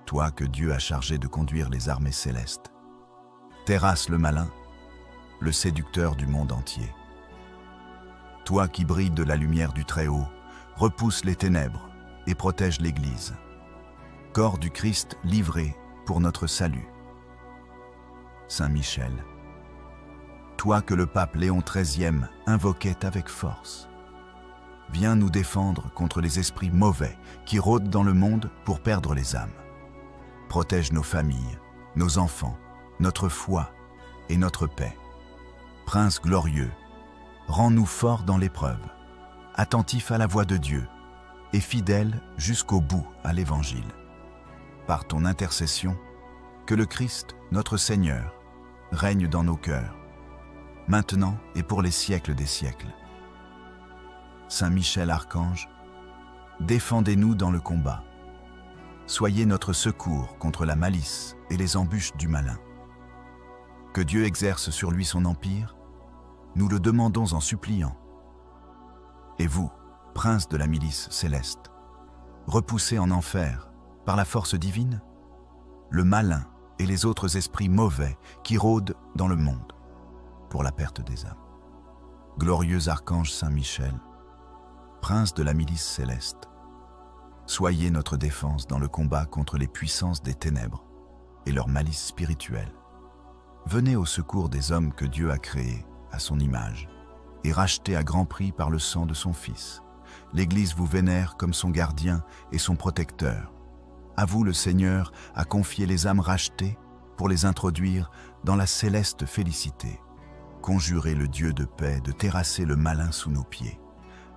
Toi que Dieu a chargé de conduire les armées célestes, terrasse le malin, le séducteur du monde entier. Toi qui brilles de la lumière du Très-Haut, repousse les ténèbres et protège l'Église. Corps du Christ livré pour notre salut. Saint Michel, toi que le pape Léon XIII invoquait avec force, viens nous défendre contre les esprits mauvais qui rôdent dans le monde pour perdre les âmes. Protège nos familles, nos enfants, notre foi et notre paix. Prince glorieux, rends-nous forts dans l'épreuve, attentifs à la voix de Dieu et fidèles jusqu'au bout à l'Évangile. Par ton intercession, que le Christ, notre Seigneur, règne dans nos cœurs, maintenant et pour les siècles des siècles. Saint Michel Archange, défendez-nous dans le combat. Soyez notre secours contre la malice et les embûches du malin. Que Dieu exerce sur lui son empire, nous le demandons en suppliant. Et vous, prince de la milice céleste, repoussez en enfer, par la force divine, le malin et les autres esprits mauvais qui rôdent dans le monde, pour la perte des âmes. Glorieux archange Saint Michel, prince de la milice céleste, soyez notre défense dans le combat contre les puissances des ténèbres et leur malice spirituelle. Venez au secours des hommes que Dieu a créés à son image et rachetés à grand prix par le sang de son Fils. L'Église vous vénère comme son gardien et son protecteur. À vous, le Seigneur a confié les âmes rachetées pour les introduire dans la céleste félicité. Conjurez le Dieu de paix de terrasser le malin sous nos pieds,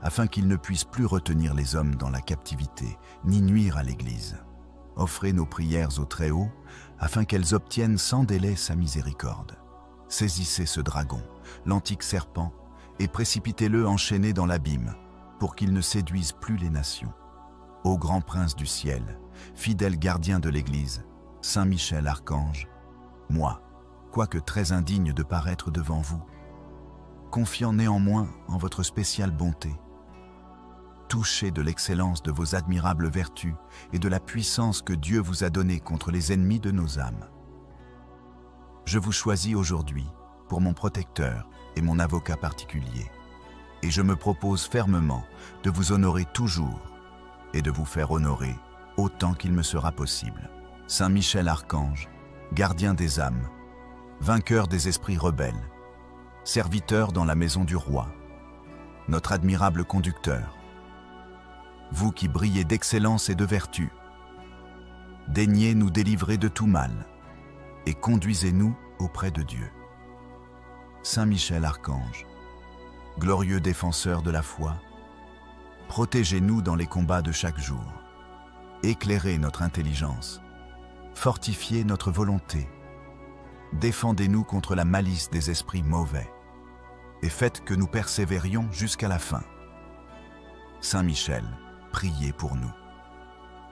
afin qu'il ne puisse plus retenir les hommes dans la captivité, ni nuire à l'Église. Offrez nos prières au Très-Haut, afin qu'elles obtiennent sans délai sa miséricorde. Saisissez ce dragon, l'antique serpent, et précipitez-le enchaîné dans l'abîme, pour qu'il ne séduise plus les nations. Ô grand prince du ciel, fidèle gardien de l'Église, Saint Michel Archange, moi, quoique très indigne de paraître devant vous, confiant néanmoins en votre spéciale bonté, touché de l'excellence de vos admirables vertus et de la puissance que Dieu vous a donnée contre les ennemis de nos âmes, je vous choisis aujourd'hui pour mon protecteur et mon avocat particulier, et je me propose fermement de vous honorer toujours et de vous faire honorer autant qu'il me sera possible. Saint Michel Archange, gardien des âmes, vainqueur des esprits rebelles, serviteur dans la maison du roi, notre admirable conducteur, vous qui brillez d'excellence et de vertu, daignez nous délivrer de tout mal et conduisez-nous auprès de Dieu. Saint Michel Archange, glorieux défenseur de la foi, protégez-nous dans les combats de chaque jour, éclairez notre intelligence, fortifiez notre volonté, défendez-nous contre la malice des esprits mauvais, et faites que nous persévérions jusqu'à la fin. Saint Michel, priez pour nous.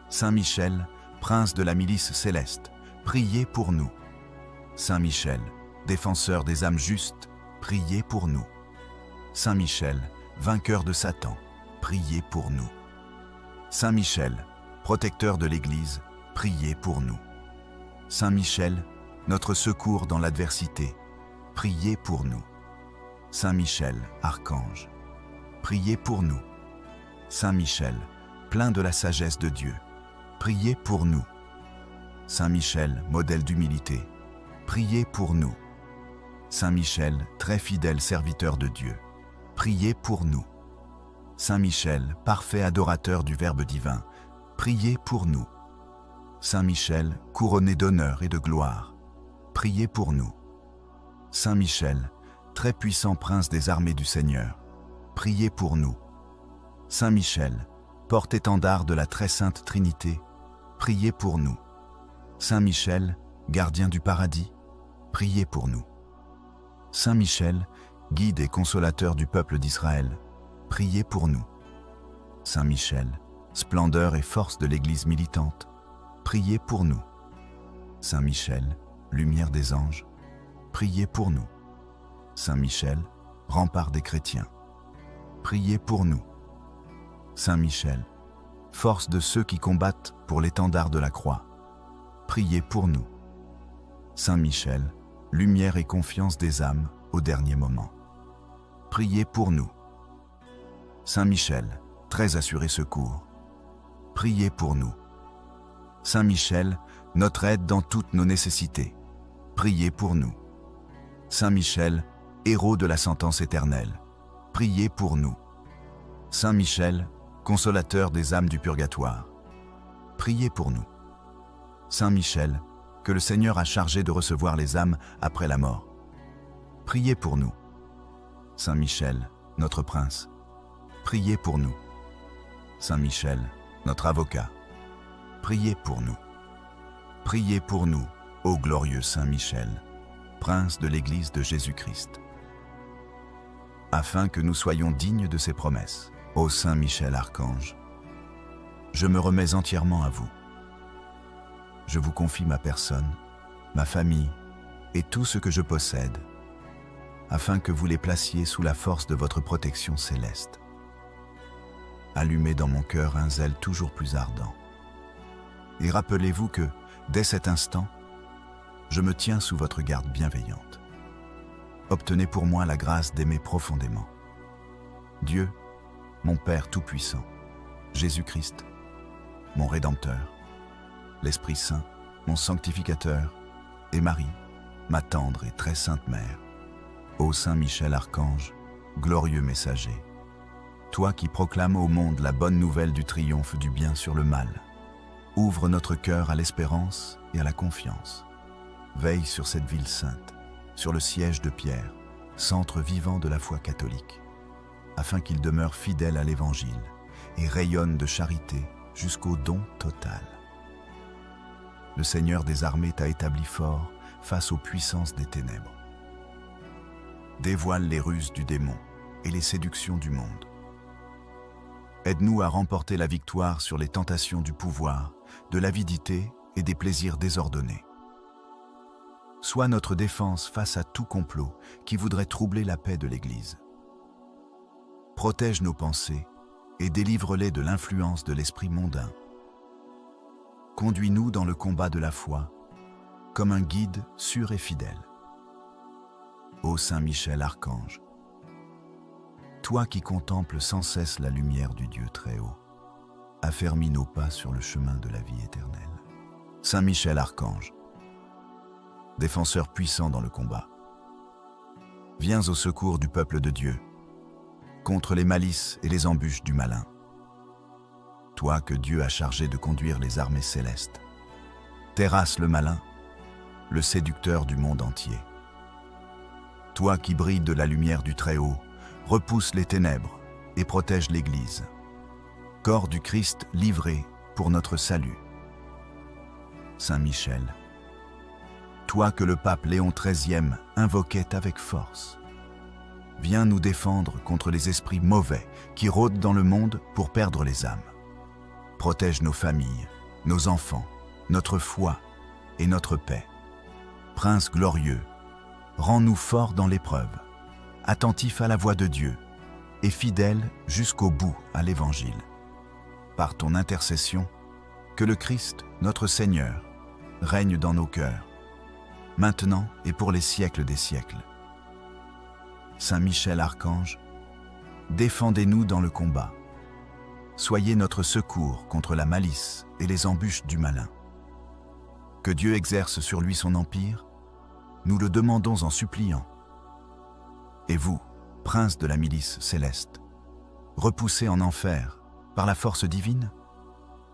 Saint Michel, prince de la milice céleste, priez pour nous. Saint Michel, défenseur des âmes justes, priez pour nous. Saint Michel, vainqueur de Satan, priez pour nous. Saint Michel, protecteur de l'Église, priez pour nous. Saint Michel, notre secours dans l'adversité, priez pour nous. Saint Michel, Archange, priez pour nous. Saint Michel, plein de la sagesse de Dieu, priez pour nous. Saint Michel, modèle d'humilité, priez pour nous. Saint Michel, très fidèle serviteur de Dieu, priez pour nous. Saint Michel, parfait adorateur du Verbe divin, priez pour nous. Saint Michel, couronné d'honneur et de gloire, priez pour nous. Saint Michel, très puissant prince des armées du Seigneur, priez pour nous. Saint Michel, porte-étendard de la très sainte Trinité, priez pour nous. Saint Michel, gardien du paradis, priez pour nous. Saint Michel, guide et consolateur du peuple d'Israël, priez pour nous. Saint Michel, splendeur et force de l'Église militante, priez pour nous. Saint Michel, lumière des anges, priez pour nous. Saint Michel, rempart des chrétiens, priez pour nous. Saint Michel, force de ceux qui combattent pour l'étendard de la croix, priez pour nous. Saint Michel, lumière et confiance des âmes au dernier moment, priez pour nous. Saint Michel, très assuré secours, priez pour nous. Saint Michel, notre aide dans toutes nos nécessités, priez pour nous. Saint Michel, héros de la sentence éternelle, priez pour nous. Saint Michel, consolateur des âmes du purgatoire, priez pour nous. Saint Michel, que le Seigneur a chargé de recevoir les âmes après la mort, priez pour nous. Saint Michel, notre prince, priez pour nous. Saint Michel, notre avocat, priez pour nous. Priez pour nous, ô glorieux Saint Michel, prince de l'Église de Jésus-Christ, afin que nous soyons dignes de ses promesses. Ô Saint Michel Archange, je me remets entièrement à vous. Je vous confie ma personne, ma famille et tout ce que je possède, afin que vous les placiez sous la force de votre protection céleste. Allumez dans mon cœur un zèle toujours plus ardent. Et rappelez-vous que, dès cet instant, je me tiens sous votre garde bienveillante. Obtenez pour moi la grâce d'aimer profondément Dieu, mon Père Tout-Puissant, Jésus-Christ, mon Rédempteur, l'Esprit Saint, mon Sanctificateur, et Marie, ma tendre et très sainte Mère. Ô Saint Michel Archange, glorieux messager, toi qui proclames au monde la bonne nouvelle du triomphe du bien sur le mal, ouvre notre cœur à l'espérance et à la confiance. Veille sur cette ville sainte, sur le siège de Pierre, centre vivant de la foi catholique, afin qu'il demeure fidèle à l'Évangile et rayonne de charité jusqu'au don total. Le Seigneur des armées t'a établi fort face aux puissances des ténèbres. Dévoile les ruses du démon et les séductions du monde. Aide-nous à remporter la victoire sur les tentations du pouvoir, de l'avidité et des plaisirs désordonnés. Sois notre défense face à tout complot qui voudrait troubler la paix de l'Église. Protège nos pensées et délivre-les de l'influence de l'esprit mondain. Conduis-nous dans le combat de la foi, comme un guide sûr et fidèle. Ô Saint Michel Archange, toi qui contemples sans cesse la lumière du Dieu très haut, affermis nos pas sur le chemin de la vie éternelle. Saint Michel Archange, défenseur puissant dans le combat, viens au secours du peuple de Dieu, contre les malices et les embûches du malin. Toi que Dieu a chargé de conduire les armées célestes, terrasse le malin, le séducteur du monde entier. Toi qui brilles de la lumière du Très-Haut, repousse les ténèbres et protège l'Église. Corps du Christ livré pour notre salut. Saint Michel, toi que le pape Léon XIII invoquait avec force, viens nous défendre contre les esprits mauvais qui rôdent dans le monde pour perdre les âmes. Protège nos familles, nos enfants, notre foi et notre paix. Prince glorieux, rends-nous forts dans l'épreuve, attentifs à la voix de Dieu et fidèles jusqu'au bout à l'Évangile. Par ton intercession, que le Christ, notre Seigneur, règne dans nos cœurs, maintenant et pour les siècles des siècles. Saint Michel Archange, défendez-nous dans le combat. Soyez notre secours contre la malice et les embûches du malin. Que Dieu exerce sur lui son empire, nous le demandons en suppliant. Et vous, prince de la milice céleste, repoussez en enfer, par la force divine,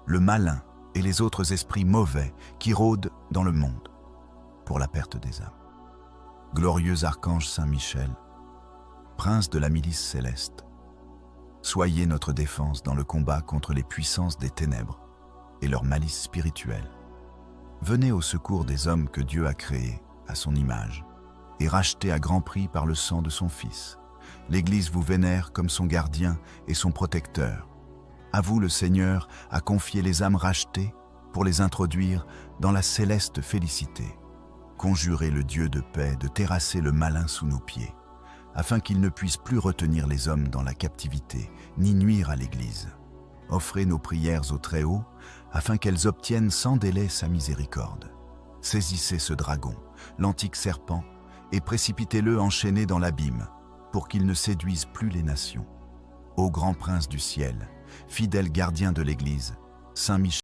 le malin et les autres esprits mauvais qui rôdent dans le monde pour la perte des âmes. Glorieux archange Saint Michel, prince de la milice céleste, soyez notre défense dans le combat contre les puissances des ténèbres et leur malice spirituelle. Venez au secours des hommes que Dieu a créés à son image et rachetés à grand prix par le sang de son Fils. L'Église vous vénère comme son gardien et son protecteur. À vous, le Seigneur a confié les âmes rachetées pour les introduire dans la céleste félicité. Conjurez le Dieu de paix de terrasser le malin sous nos pieds, afin qu'il ne puisse plus retenir les hommes dans la captivité, ni nuire à l'Église. Offrez nos prières au Très-Haut, afin qu'elles obtiennent sans délai sa miséricorde. Saisissez ce dragon, l'antique serpent, et précipitez-le enchaîné dans l'abîme, pour qu'il ne séduise plus les nations. Ô grand prince du ciel, fidèle gardien de l'Église, Saint Michel,